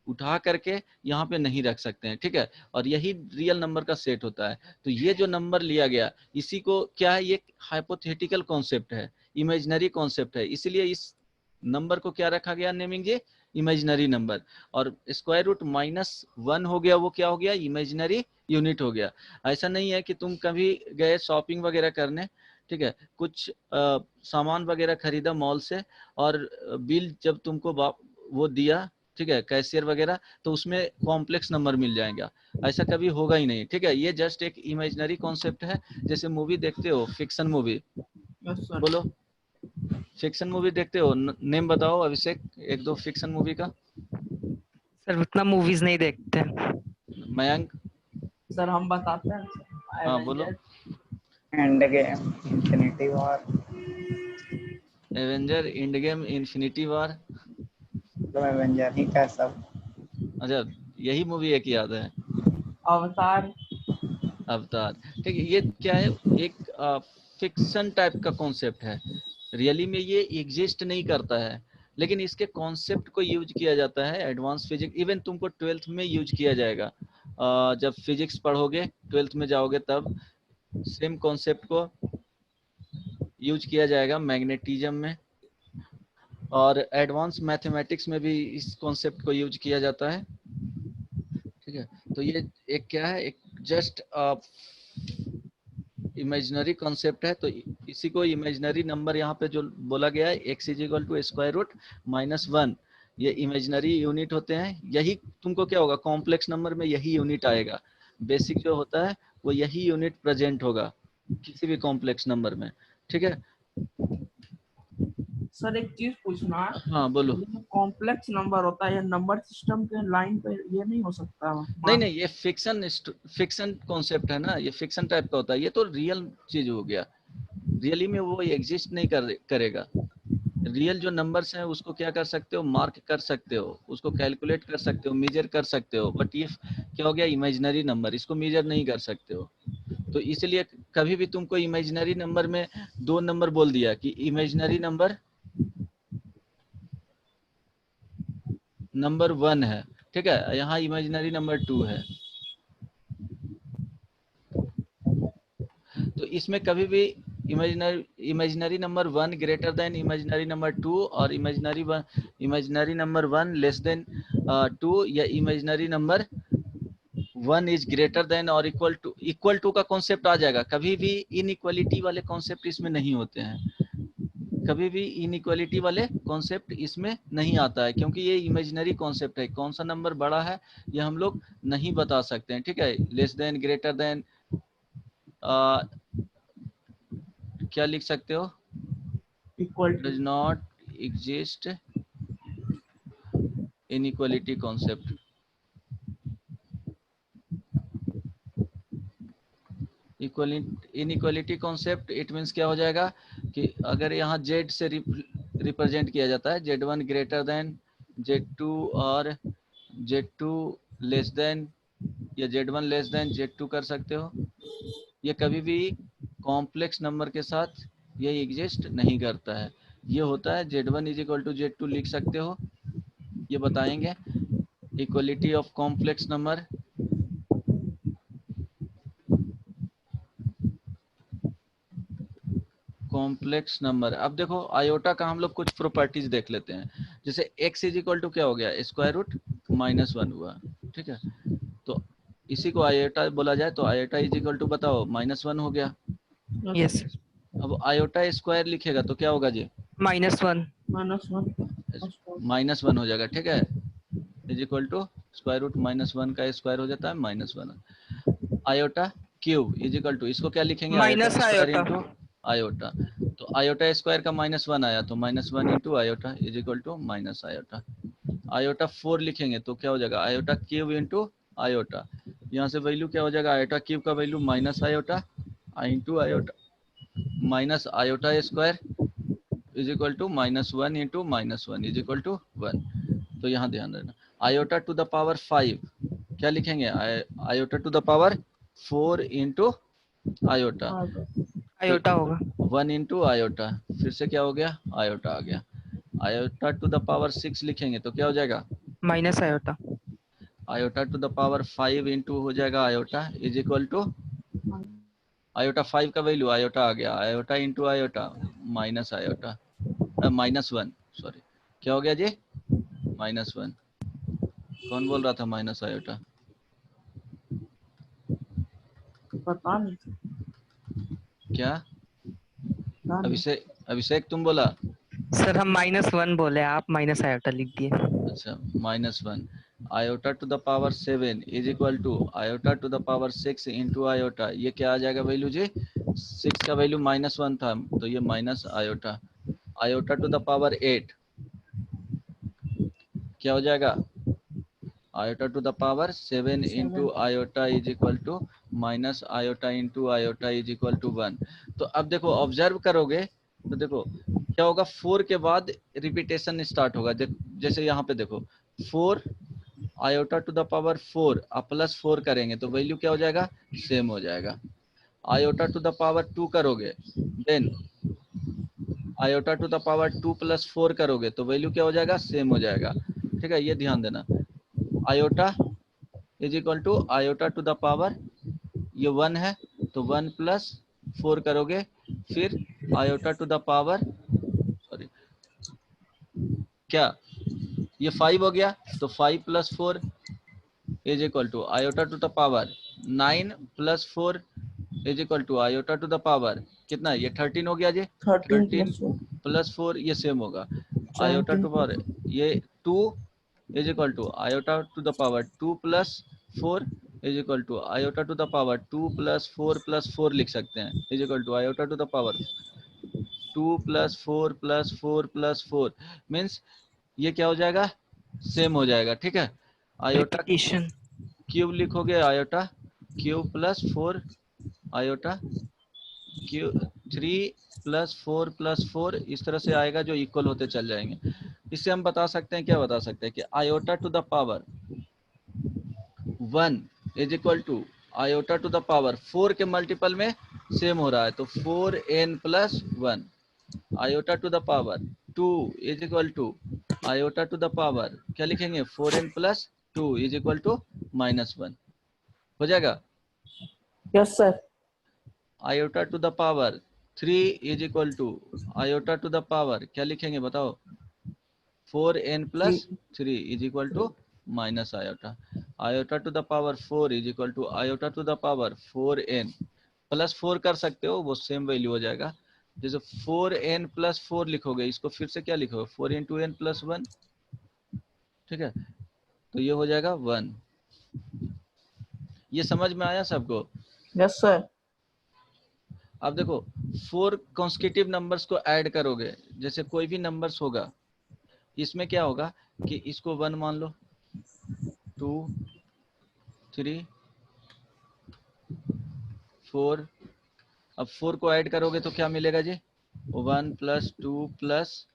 उठा करके यहाँ पे नहीं रख सकते हैं, ठीक है। और यही रियल नंबर का सेट होता है। तो ये जो नंबर लिया गया, इसी को क्या है, ये हाइपोथेटिकल कॉन्सेप्ट है, इमेजिनरी कॉन्सेप्ट है, इसलिए इस नंबर को क्या रखा गया नेमिंग, ये इमेजिनरी नंबर। और स्क्वायर रूट -1 हो गया, वो क्या हो गया, इमेजिनरी यूनिट हो गया। ऐसा नहीं है कि तुम कभी गए शॉपिंग वगैरह करने, ठीक है, कुछ सामान वगैरह खरीदा मॉल से, और बिल जब तुमको वो दिया, ठीक है, कैशियर वगैरह, तो उसमें कॉम्प्लेक्स नंबर मिल जाएगा, ऐसा कभी होगा ही नहीं, ठीक है। ये जस्ट एक इमेजिनरी कॉन्सेप्ट है। जैसे मूवी देखते हो, फिक्शन मूवी, यस सर। बोलो फिक्शन मूवी देखते हो, नेम बताओ अभिषेक, एक दो फिक्शन मूवी का। सर उतना मूवीज नहीं देखते। मयंक, सर हम बताते हैं। हाँ बोलो। End game, infinity war, Avenger, end game, infinity war. तो एवेंजर ही का सब। अच्छा, यही मूवी एक याद है, अवतार। अवतार, ठीक है। ये क्या है, एक फिक्शन टाइप का कॉन्सेप्ट है, रियली में ये एग्जिस्ट नहीं करता है, लेकिन इसके कॉन्सेप्ट को यूज किया जाता है एडवांस फिजिक्स, इवन तुमको 12th में यूज किया जाएगा। जब फिजिक्स पढ़ोगे 12th में जाओगे, तब सेम कॉन्सेप्ट को यूज किया जाएगा मैग्नेटिज्म में, और एडवांस मैथमेटिक्स में भी इस कॉन्सेप्ट को यूज किया जाता है, ठीक है। तो ये एक क्या है, एक जस्ट इमेजिनरी कॉन्सेप्ट है। तो इसी को इमेजिनरी नंबर यहाँ पे जो बोला गया है, x is equal to square root -1, ये इमेजिनरी यूनिट होते हैं। यही तुमको क्या होगा, कॉम्प्लेक्स नंबर में यही यूनिट आएगा, बेसिक जो होता है वो यही यूनिट प्रेजेंट होगा किसी भी कॉम्प्लेक्स नंबर में, ठीक है। सर एक चीज पूछना है, हाँ बोलो। कॉम्प्लेक्स नंबर होता है, ये नंबर सिस्टम के लाइन पे ये नहीं हो सकता? नहीं नहीं, ये फिक्शन कॉन्सेप्ट है ना, ये फिक्शन टाइप का होता है, ये तो रियल चीज हो गया, रियली में वो एग्जिस्ट नहीं करेगा। रियल जो नंबर्स हैं उसको क्या कर सकते हो, मार्क कर सकते हो, उसको कैलकुलेट कर सकते हो, मेजर कर सकते हो, बट ये क्या हो गया, इमेजिनरी नंबर, इसको मेजर नहीं कर सकते हो। तो इसलिए कभी भी तुमको इमेजिनरी नंबर में 2 नंबर बोल दिया कि इमेजिनरी नंबर 1 है, ठीक है, यहाँ इमेजिनरी नंबर 2 है, तो इसमें कभी भी imaginary number 1 greater than imaginary number 2, और इमेजिनरी नंबर 1 लेस देन 2, या imaginary number 1 is greater than or equal to का कॉन्सेप्ट आ जाएगा। कभी भी इनइक्वालिटी वाले कॉन्सेप्ट इसमें नहीं होते हैं, कभी भी इनइक्वालिटी वाले कॉन्सेप्ट इसमें नहीं आता है, क्योंकि ये इमेजिनरी कॉन्सेप्ट है। कौन सा नंबर बड़ा है ये हम लोग नहीं बता सकते हैं, ठीक है। लेस देन, ग्रेटर देन, क्या लिख सकते हो, equal to. Does not exist inequality concept. Inequality concept it means क्या हो जाएगा कि अगर यहाँ जेड से रिप्रेजेंट किया जाता है, Z1 ग्रेटर देन Z2 और Z2 लेस देन, या Z1 लेस देन Z2 कर सकते हो। ये कभी भी कॉम्प्लेक्स नंबर के साथ ये एग्जिस्ट नहीं करता है। ये होता है Z1 is equal to Z2 लिख सकते हो, ये बताएंगे equality of complex number. Complex number, अब देखो आयोटा का हम लोग कुछ प्रॉपर्टीज देख लेते हैं। जैसे x इज इक्वल टू क्या हो गया, स्क्वायर रूट -1 हुआ, ठीक है। तो इसी को आयोटा बोला जाए, तो आयोटा इज इक्वल टू बताओ -1 हो गया। यस, अब आयोटा स्क्वायर लिखेगा तो क्या होगा जी, -1। -1 हो जाएगा, ठीक है। Is equal to square root -1 का स्क्वायर हो जाता है -1। Iota cube is equal to, इसको क्या लिखेंगे, iota minus square iota. Into iota. तो आयोटा स्क्वायर का -1 आया तो -1 into iota is equal to minus iota. Iota 4 लिखेंगे तो क्या हो जाएगा, आयोटा क्यूब इंटू आयोटा। यहाँ से वैल्यू क्या हो जाएगा, आयोटा क्यूब का value minus iota into iota minus iota square is equal to -1 into -1 is equal to 1। तो यहाँ ध्यान रखना, आयोटा टू द पावर 5 क्या लिखेंगे, iota to the power 4 into iota, iota होगा। 1 इंटू आयोटा, फिर से क्या हो गया, आयोटा आ गया। आयोटा टू द पावर 6 लिखेंगे तो क्या हो जाएगा, minus iota. Iota to the power 5 into हो जाएगा iota is equal to iota 5 का वैल्यू आयोटा आ गया, iota into iota minus iota -1 sorry, क्या हो गया जी, -1। कौन बोल रहा था माइनस आयोटा, पता नहीं। क्या पता नहीं। अभिषेक तुम बोला, सर हम -1 बोले, आप माइनस आयोटा लिख दिए। अच्छा -1 iota to the power 7 is equal to iota to the power 6 into iota, ये क्या आ जाएगा वैल्यू जी, 6 का वैल्यू -1 था तो ये minus iota. Iota to the power 8 क्या हो जाएगा, iota to the power 7 into iota is equal to minus iota into iota is equal to 1। तो अब देखो ऑब्जर्व करोगे तो देखो क्या होगा, 4 के बाद रिपीटेशन स्टार्ट होगा। जैसे यहाँ पे देखो 4 आयोटा टू द पावर 4 अब +4 करेंगे तो वैल्यू क्या हो जाएगा, सेम हो जाएगा। आयोटा टू द पावर 2 करोगे, then iota to the power 2 + 4 करोगे तो वैल्यू क्या हो जाएगा, सेम हो जाएगा। ठीक है, ये ध्यान देना। Iota is equal to iota to the power, ये 1 है तो 1 + 4 करोगे, फिर iota to the power sorry क्या, ये 5 हो गया तो 5 + 4 is equal to iota to the power 9 + 4 is equal to iota to the power कितना, ये 13 हो गया जी, 13 + 4 ये सेम होगा। आयोटा टू पावर ये 2 is equal to iota to the power 2 + 4 is equal to iota to the power 2 + 4 + 4 लिख सकते हैं is equal to iota to the power 2 + 4 + 4 + 4 means ये क्या हो जाएगा, सेम हो जाएगा। ठीक है, आयोटा रिपीटेशन क्यूब लिखोगे, आयोटा क्यूब + 4 आयोटा क्यूब 3 + 4 + 4 इस तरह से आएगा जो इक्वल होते चल जाएंगे। इससे हम बता सकते हैं, क्या बता सकते हैं कि iota to the power 1 is equal to iota to the power 4 के मल्टीपल में सेम हो रहा है तो 4n + 1 iota to the power 2 is equal to iota to the power क्या लिखेंगे, 4n + 2 इज इक्वल टू -1 हो जाएगा। Yes sir. Iota to the power 3 is equal to iota to the power क्या लिखेंगे बताओ, 4n + 3 is equal to minus iota. Iota to the power 4 is equal to iota to the power 4n + 4 कर सकते हो, वो same value हो जाएगा। जैसे 4n + 4 लिखोगे, इसको फिर से क्या लिखोगे, 4 × n + 1। ठीक है, तो ये हो जाएगा 1। ये समझ में आया सबको? Yes sir. अब देखो 4 कॉन्स्टिट्यूटिव नंबर्स को ऐड करोगे, जैसे कोई भी नंबर्स होगा, इसमें क्या होगा कि इसको 1 मान लो, 2 3 4, अब 4 को ऐड करोगे तो क्या मिलेगा जी, 1 + 2 +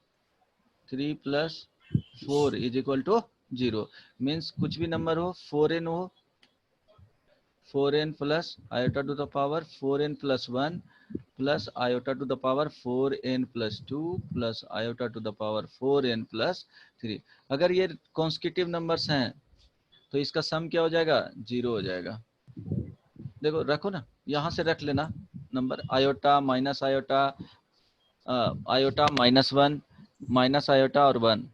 3 + 4 इज इक्वल टू 0। मीन्स कुछ भी नंबर हो, 4n हो, 4n + iota to the power 4n + 1 plus iota to the power 4n + 2 plus iota to the power 4n + 3। अगर ये कॉन्स्टिट्यूटिव नंबर्स हैं तो इसका सम क्या हो जाएगा, 0 हो जाएगा। देखो रखो ना, यहाँ से रख लेना number, iota minus iota, iota -1 minus iota और 1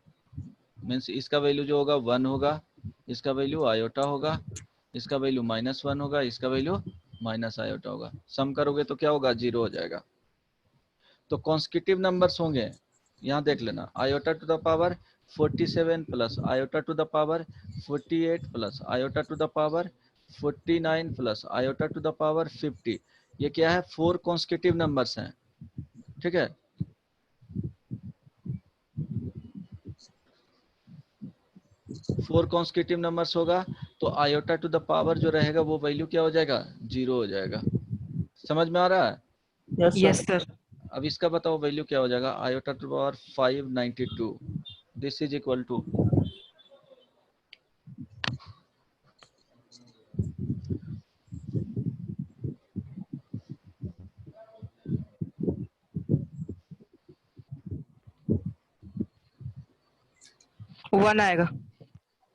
मीन्स इसका वैल्यू जो होगा 1 होगा, इसका वैल्यू आयोटा होगा, इसका वैल्यू -1 होगा, इसका वैल्यू माइनस आयोटा होगा। सम करोगे तो क्या होगा, 0 हो जाएगा। तो कॉन्स्टिट्यूटिव नंबर्स होंगे, यहाँ देख लेना, iota to the power 47 plus iota to the power 48 plus iota to the power 49 plus iota to the power 50। ये क्या है, 4 कॉन्स्टिट्यूटिव नंबर्स हैं। ठीक है, 4 कॉन्स्टिट्यूटिव नंबर्स होगा तो आयोटा टू द पावर जो रहेगा वो वैल्यू क्या हो जाएगा, 0 हो जाएगा। समझ में आ रहा है? Yes sir. अब इसका बताओ वैल्यू क्या हो जाएगा, iota to the power 592, this is equal to one आएगा।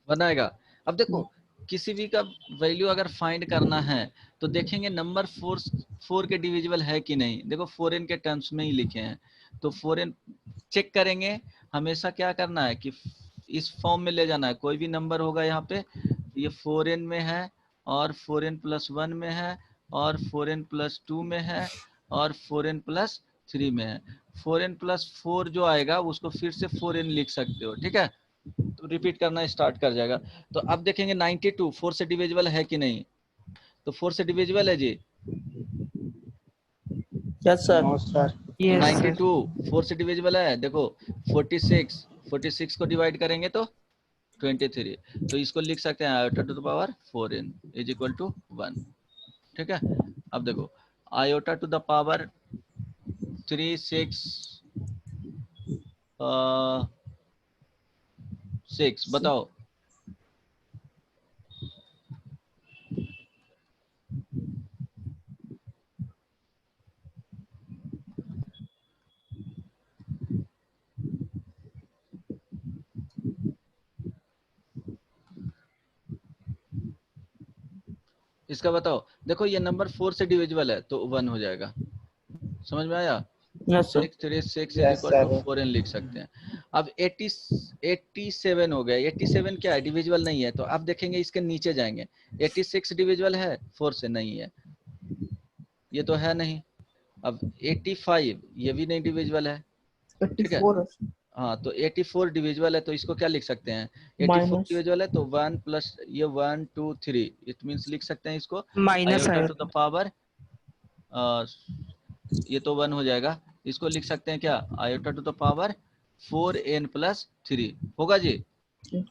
बनाएगा। अब देखो किसी भी का वैल्यू अगर फाइंड करना है तो देखेंगे नंबर 4 के डिविजिबल है कि नहीं। देखो फॉरेन के टर्म्स में ही लिखे हैं तो फॉरेन चेक करेंगे। हमेशा क्या करना है कि इस फॉर्म में ले जाना है। कोई भी नंबर होगा यहाँ पे, ये फॉरेन में है और फॉरेन प्लस 1 में है और फॉरेन प्लस 2 में है और फॉरेन प्लस 3 में है। फॉरेन प्लस 4 जो आएगा उसको फिर से फॉरेन लिख सकते हो, ठीक है। तो रिपीट करना स्टार्ट कर जाएगा। तो अब देखेंगे 92 4 से डिविजिबल है कि नहीं। तो 4 से डिविजिबल है जी। Yes sir. No sir. Yes sir. 92 4 से डिविजिबल है। देखो 46 को डिवाइड करेंगे तो 23। तो इसको लिख सकते हैं iota to the power 4n is equal to 1, ठीक है। अब देखो आयोटा टू द पावर 6 बताओ। इसका बताओ। देखो ये नंबर 4 से डिविजिबल है तो 1 हो जाएगा। समझ में आया? Yes sir. 6 is Yes, equal to sir. 4n लिख सकते हैं। अब 87 हो गया। 87 क्या है, डिविजिबल नहीं है। तो अब देखेंगे इसके नीचे जाएंगे। 86 डिविजिबल है 4 से, नहीं है, ये तो है नहीं। अब 85 ये भी नहीं डिविजिबल है, ठीक है। 84 हाँ तो 84 डिविजिबल है तो इसको क्या लिख सकते हैं, 84 माइनस डिविजिबल है तो 1 प्लस ये 1 2 3 इट मींस लिख सकते हैं इसको माइनस आयोटा आएगा। टू द पावर, ये तो 1 हो जाएगा। इसको लिख सकते हैं क्या, iota to the power 4n plus 3 होगा जी।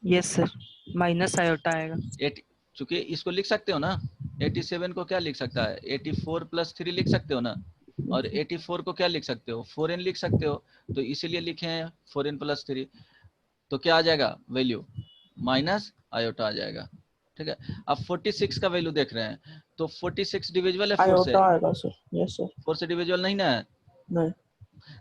यस सर, माइनस आयोटा आएगा। 8 चूंकि इसको लिख सकते हो ना, 87 को क्या लिख सकता है 84 प्लस 3 लिख सकते हो ना, और 84 को क्या लिख सकते हो 4n लिख सकते हो। तो इसीलिए लिखे हैं 4n प्लस 3। तो क्या आ जाएगा वैल्यू, माइनस आयोटा आ जाएगा, ठीक है। अब 46 का वैल्यू देख रहे हैं तो 46 डिविजिबल है 4 से, आयोटा आएगा सर। Yes sir. 4 से डिविजिबल नहीं ना है, नहीं।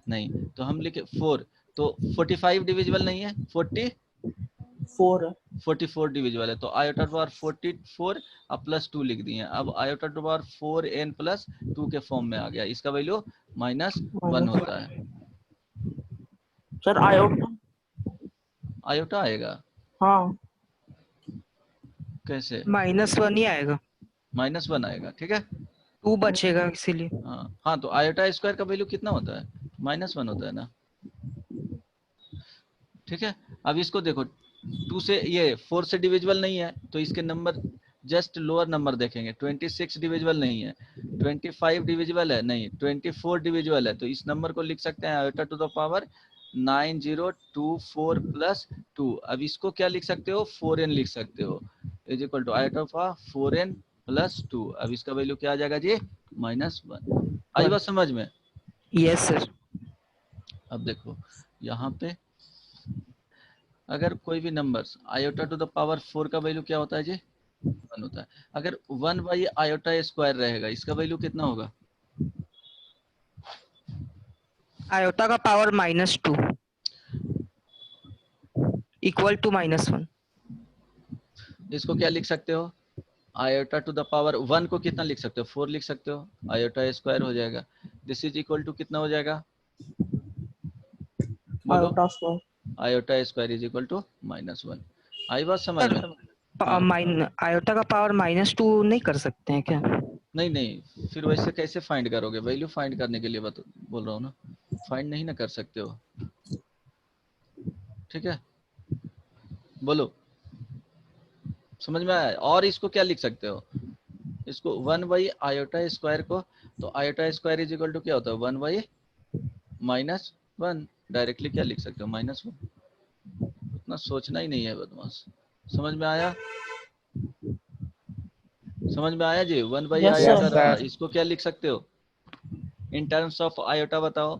नहीं तो हम लिखे 4। तो 45 डिविजिबल नहीं है, 4 है। 44 डिविजिबल है। तो आयोटा टू पावर 44 अब प्लस 2 लिख दिए। अब iota two power 4n plus 2 के फॉर्म में आ गया। इसका वैल्यू -1 होता है। Sir iota. आयोटा आएगा हाँ। कैसे, -1 ही आएगा, -1 आएगा, ठीक है। 2 बचेगा इसीलिए। हाँ तो आयोटा स्क्वायर का वैल्यू कितना होता है, -1 होता है ना, ठीक है। अब इसको देखो 2 से, ये 4 से डिविजिबल नहीं है तो इसके नंबर जस्ट लोअर नंबर देखेंगे। 26 डिविजिबल नहीं है, 25 डिविजिबल है नहीं, 24 डिविजिबल है। तो इस नंबर को लिख सकते हैं iota to the power 9024 plus 2। अब इसको क्या लिख सकते हो 4n लिख सकते हो, is equal to iota of 4n plus 2। अब इसका वैल्यू क्या आ जाएगा जी, -1। आई बात समझ में? Yes sir. अब देखो यहाँ पे अगर कोई भी numbers iota to the power 4 का वैल्यू क्या होता है जी, 1 होता है। अगर 1 बाई आयोटा स्क्वायर रहेगा इसका वैल्यू कितना होगा, आयोटा का पावर -2 इक्वल टू -1। इसको क्या लिख सकते हो, आयोटा टू द पावर 1 को कितना लिख सकते हो 4 लिख सकते हो, आयोटा स्क्वायर हो जाएगा। दिस इज इक्वल टू कितना हो जाएगा, बोलो, iota square. Iota square is equal to -1। आई बात समझ में? आयोटा का पावर -2 नहीं कर सकते हैं क्या? नहीं नहीं, फिर वैसे कैसे फाइंड करोगे, वैल्यू फाइंड करने के लिए बोल रहा हूँ ना, फाइंड नहीं ना कर सकते हो, ठीक है। बोलो समझ में आया? और इसको क्या लिख सकते हो, इसको 1 बाई आयोटा स्क्वायर को, तो iota square is equal to क्या होता है 1 बाई -1। डायरेक्टली क्या लिख सकते हो -1। उतना सोचना ही नहीं है बदमाश। समझ में आया? समझ में आया जी? 1 बाई Yes, आयोटा sir. था, इसको क्या लिख सकते हो इन टर्म्स ऑफ आयोटा? बताओ।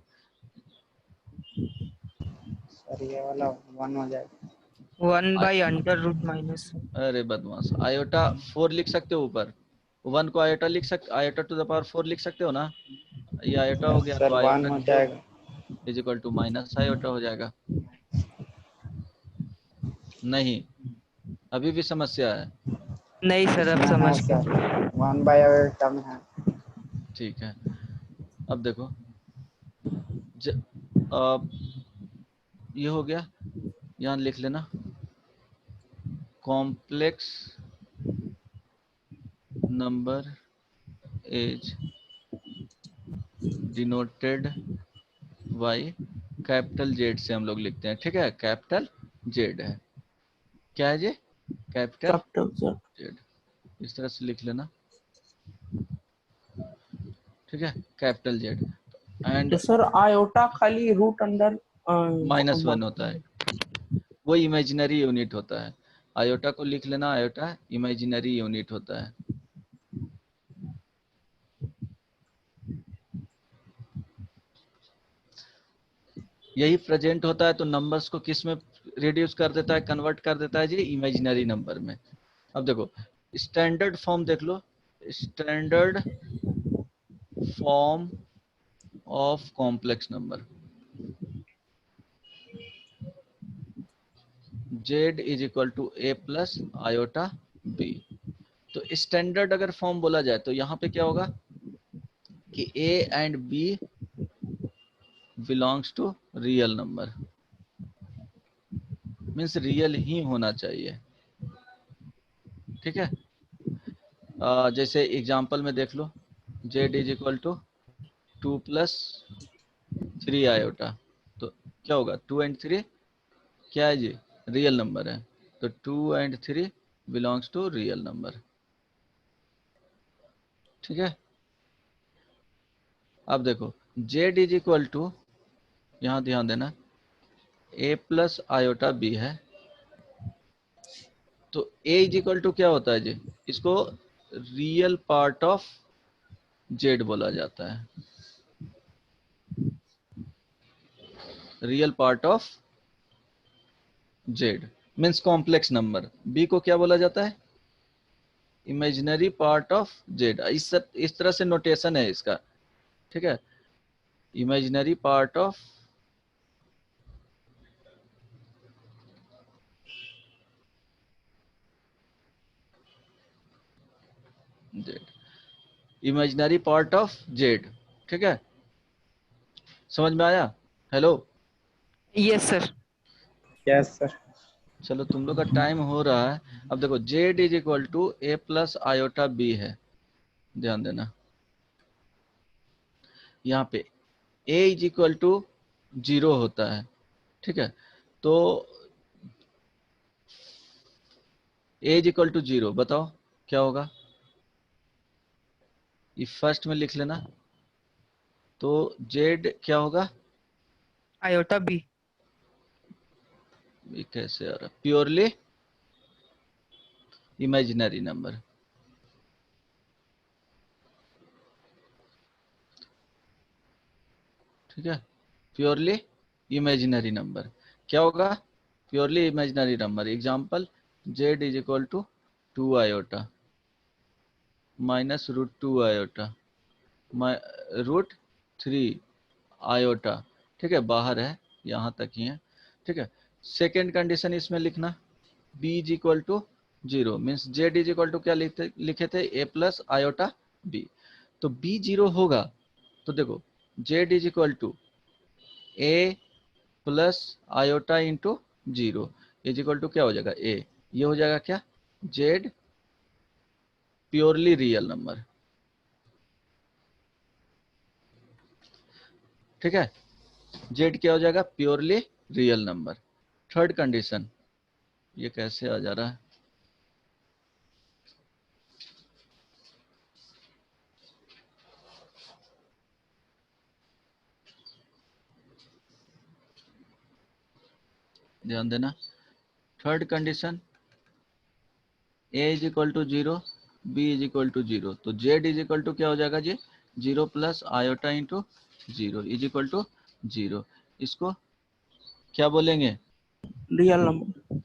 सर ये वाला 1 हो जाएगा। 1/√-। अरे बदमाश, आयोटा 4 लिख सकते हो ऊपर, 1 को आयोटा लिख सकते, आयोटा टू द पावर 4 लिख सकते हो ना? ये आयोटा हो गया, सर तो 1 आयोटा हो क्यूब जाएगा। Is equal to minus iota हो जाएगा। नहीं, अभी भी समस्या है? नहीं सर, अब इसमें समझ है सर, गए। 1/आयोटा में है। ठीक है, अब देखो अब ये हो गया, यहाँ लिख लेना complex number is denoted by capital Z से हम लोग लिखते हैं, ठीक है? कैपिटल जेड है, क्या है जी? Capital capital Z. जेड, इस तरह से लिख लेना, ठीक है? कैपिटल जेड एंड तो सर आयोटा खाली रूट अंडर -1 होता है, वो इमेजिनरी यूनिट होता है। आयोटा को लिख लेना, आयोटा इमेजिनरी यूनिट होता है। यही प्रेजेंट होता है तो नंबर्स को किस में रिड्यूस कर देता है, कन्वर्ट कर देता है जी? इमेजिनरी नंबर में। अब देखो स्टैंडर्ड फॉर्म देख लो, standard form of complex number z is equal to a plus iota b। तो स्टैंडर्ड अगर फॉर्म बोला जाए तो यहाँ पे क्या होगा कि a and b belongs to real number, means real ही होना चाहिए, ठीक है? जैसे एग्जांपल में देख लो, z is equal to 2 plus 3 iota, तो क्या होगा? 2 एंड 3 क्या है जी? रियल नंबर है, तो 2 and 3 belongs to real number, ठीक है? अब देखो z इज इक्वल टू, यहाँ ध्यान देना, a प्लस आयोटा b है, तो a इज इक्वल टू क्या होता है जी? इसको रियल पार्ट ऑफ z बोला जाता है, real part of z means complex number. b को क्या बोला जाता है? Imaginary part of z। इस तरह से नोटेशन है इसका, ठीक है? Imaginary part of z, imaginary part of z, ठीक है? समझ में आया? Hello, yes sir. Yes sir. चलो तुम लोग का टाइम हो रहा है। अब देखो z is equal to a plus iota b है, ध्यान देना यहाँ पे a इज इक्वल टू 0 होता है, ठीक है? तो a इज इक्वल टू 0, बताओ क्या होगा? ये फर्स्ट में लिख लेना, तो z क्या होगा? Iota b। ये कैसे आ रहा? प्योरली इमेजिनरी नंबर, ठीक है? प्योरली इमेजिनरी नंबर क्या होगा? Purely imaginary number. Example z is equal to 2 iota minus √2 iota √3 iota, ठीक है? बाहर है, यहाँ तक ही है, ठीक है? सेकेंड कंडीशन इसमें लिखना, b is equal to 0 means z is equal to क्या लिखे थे? a plus iota b। तो b 0 होगा तो देखो z is equal to a plus iota into 0 is equal to क्या हो जाएगा? a। ये हो जाएगा क्या? z प्योरली रियल नंबर, ठीक है? z क्या हो जाएगा? Purely real number. Third condition, ये कैसे आ जा रहा है? ध्यान देना, third condition a is equal to 0, b is equal to 0, तो z इज इक्वल टू क्या हो जाएगा जी, 0 plus iota into 0 is equal to 0। इसको क्या बोलेंगे, रियल नंबर।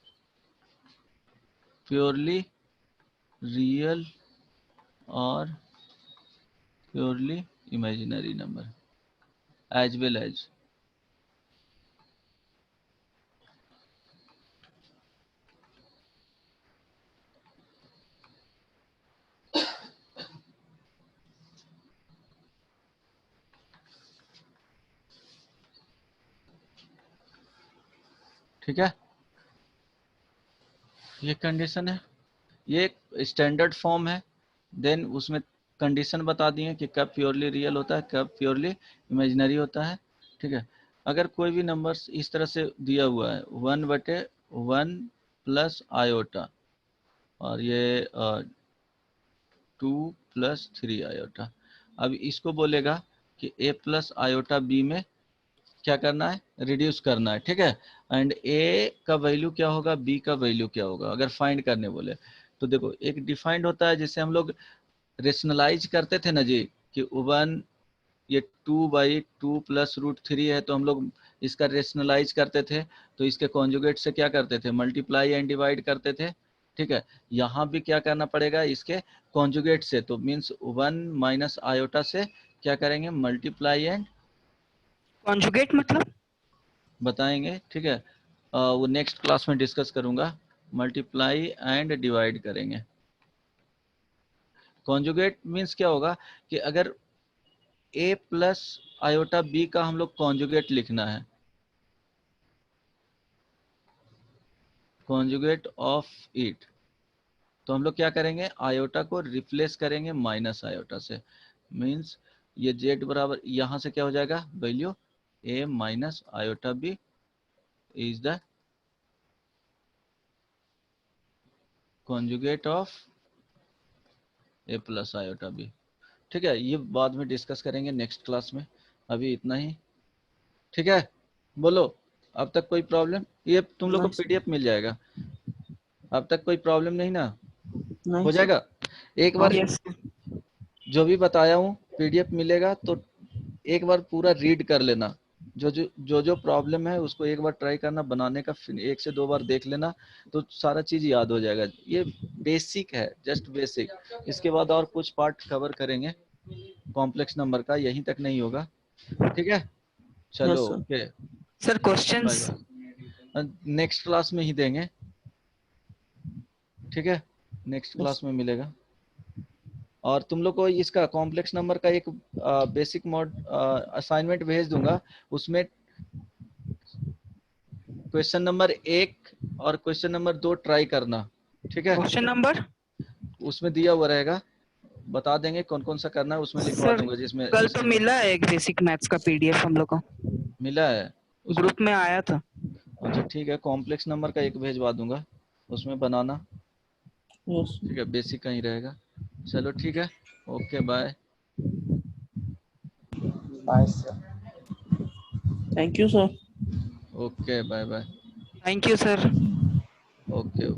प्योरली रियल और purely imaginary number as well as. ठीक है, ये कंडीशन है, ये एक स्टैंडर्ड फॉर्म है। देन उसमें कंडीशन बता दिए कि कब प्योरली रियल होता है, कब प्योरली इमेजिनरी होता है। ठीक है, अगर कोई भी नंबर्स इस तरह से दिया हुआ है 1/1 प्लस आयोटा और ये 2 प्लस 3 आयोटा, अब इसको बोलेगा कि a प्लस आयोटा b में क्या करना है, रिड्यूस करना है। ठीक है, एंड a का वैल्यू क्या होगा, b का वैल्यू क्या होगा, अगर फाइंड करने बोले तो देखो एक डिफाइंड होता है जिसे हम लोग रेशनलाइज करते थे ना जी, कि 1 ये 2/2 प्लस √3 है, तो हम लोग इसका रेशनलाइज करते थे, तो इसके कॉन्जुगेट से क्या करते थे, मल्टीप्लाई एंड डिवाइड करते थे। ठीक है, यहाँ भी क्या करना पड़ेगा, इसके कॉन्जुगेट से, तो मीन्स 1 माइनस आयोटा से क्या करेंगे, मल्टीप्लाई एंड कॉन्जुगेट मतलब बताएंगे। ठीक है, वो नेक्स्ट क्लास में डिस्कस करूंगा, मल्टीप्लाई एंड डिवाइड करेंगे। कॉन्जुगेट मीन्स क्या होगा कि अगर a प्लस आयोटा b का हम लोग कॉन्जुगेट लिखना है, कॉन्जुगेट ऑफ इट, तो हम लोग क्या करेंगे, आयोटा को रिप्लेस करेंगे माइनस आयोटा से, मीन्स ये z बराबर यहाँ से क्या हो जाएगा, value a minus iota b is the conjugate of a plus iota b। ठीक है, ये बाद में डिस्कस करेंगे नेक्स्ट क्लास में, अभी इतना ही। ठीक है, बोलो अब तक कोई प्रॉब्लम, ये तुम लोग को नहीं सर। पीडीएफ मिल जाएगा, अब तक कोई प्रॉब्लम नहीं ना, नहीं हो सर। जाएगा। एक हाँ बार यस जो भी बताया हूँ पीडीएफ मिलेगा, तो एक बार पूरा रीड कर लेना, जो प्रॉब्लम है उसको एक बार ट्राई करना बनाने का, फिर 1 से 2 बार देख लेना, तो सारा चीज याद हो जाएगा। ये बेसिक है, जस्ट बेसिक, इसके बाद और कुछ पार्ट कवर करेंगे कॉम्प्लेक्स नंबर का, यहीं तक नहीं होगा। ठीक है, चलो yes sir. Okay, sir, bye questions bye, next class में ही देंगे। ठीक है, नेक्स्ट क्लास में मिलेगा। और तुम लोग को इसका कॉम्प्लेक्स नंबर का एक बेसिक मॉड असाइनमेंट भेज दूंगा, उसमें क्वेश्चन नंबर 1 और क्वेश्चन नंबर 2 ट्राई करना। ठीक है, क्वेश्चन नंबर उसमें दिया हुआ रहेगा, बता देंगे कौन कौन सा करना है, उसमें लिखवा सर, दूंगा, जिसमें कल जैसे तो मिला है एक बेसिक मैथ्स का पीडीएफ हम लोग को, मिला है उसमें। ग्रुप में आया था। अच्छा ठीक है, कॉम्प्लेक्स नंबर का एक भेजवा दूंगा, उसमें बनाना। यस। ठीक है, बेसिक का ही रहेगा। चलो ठीक है, okay bye. Bye sir. Thank you sir. Okay bye bye. Thank you sir. Okay.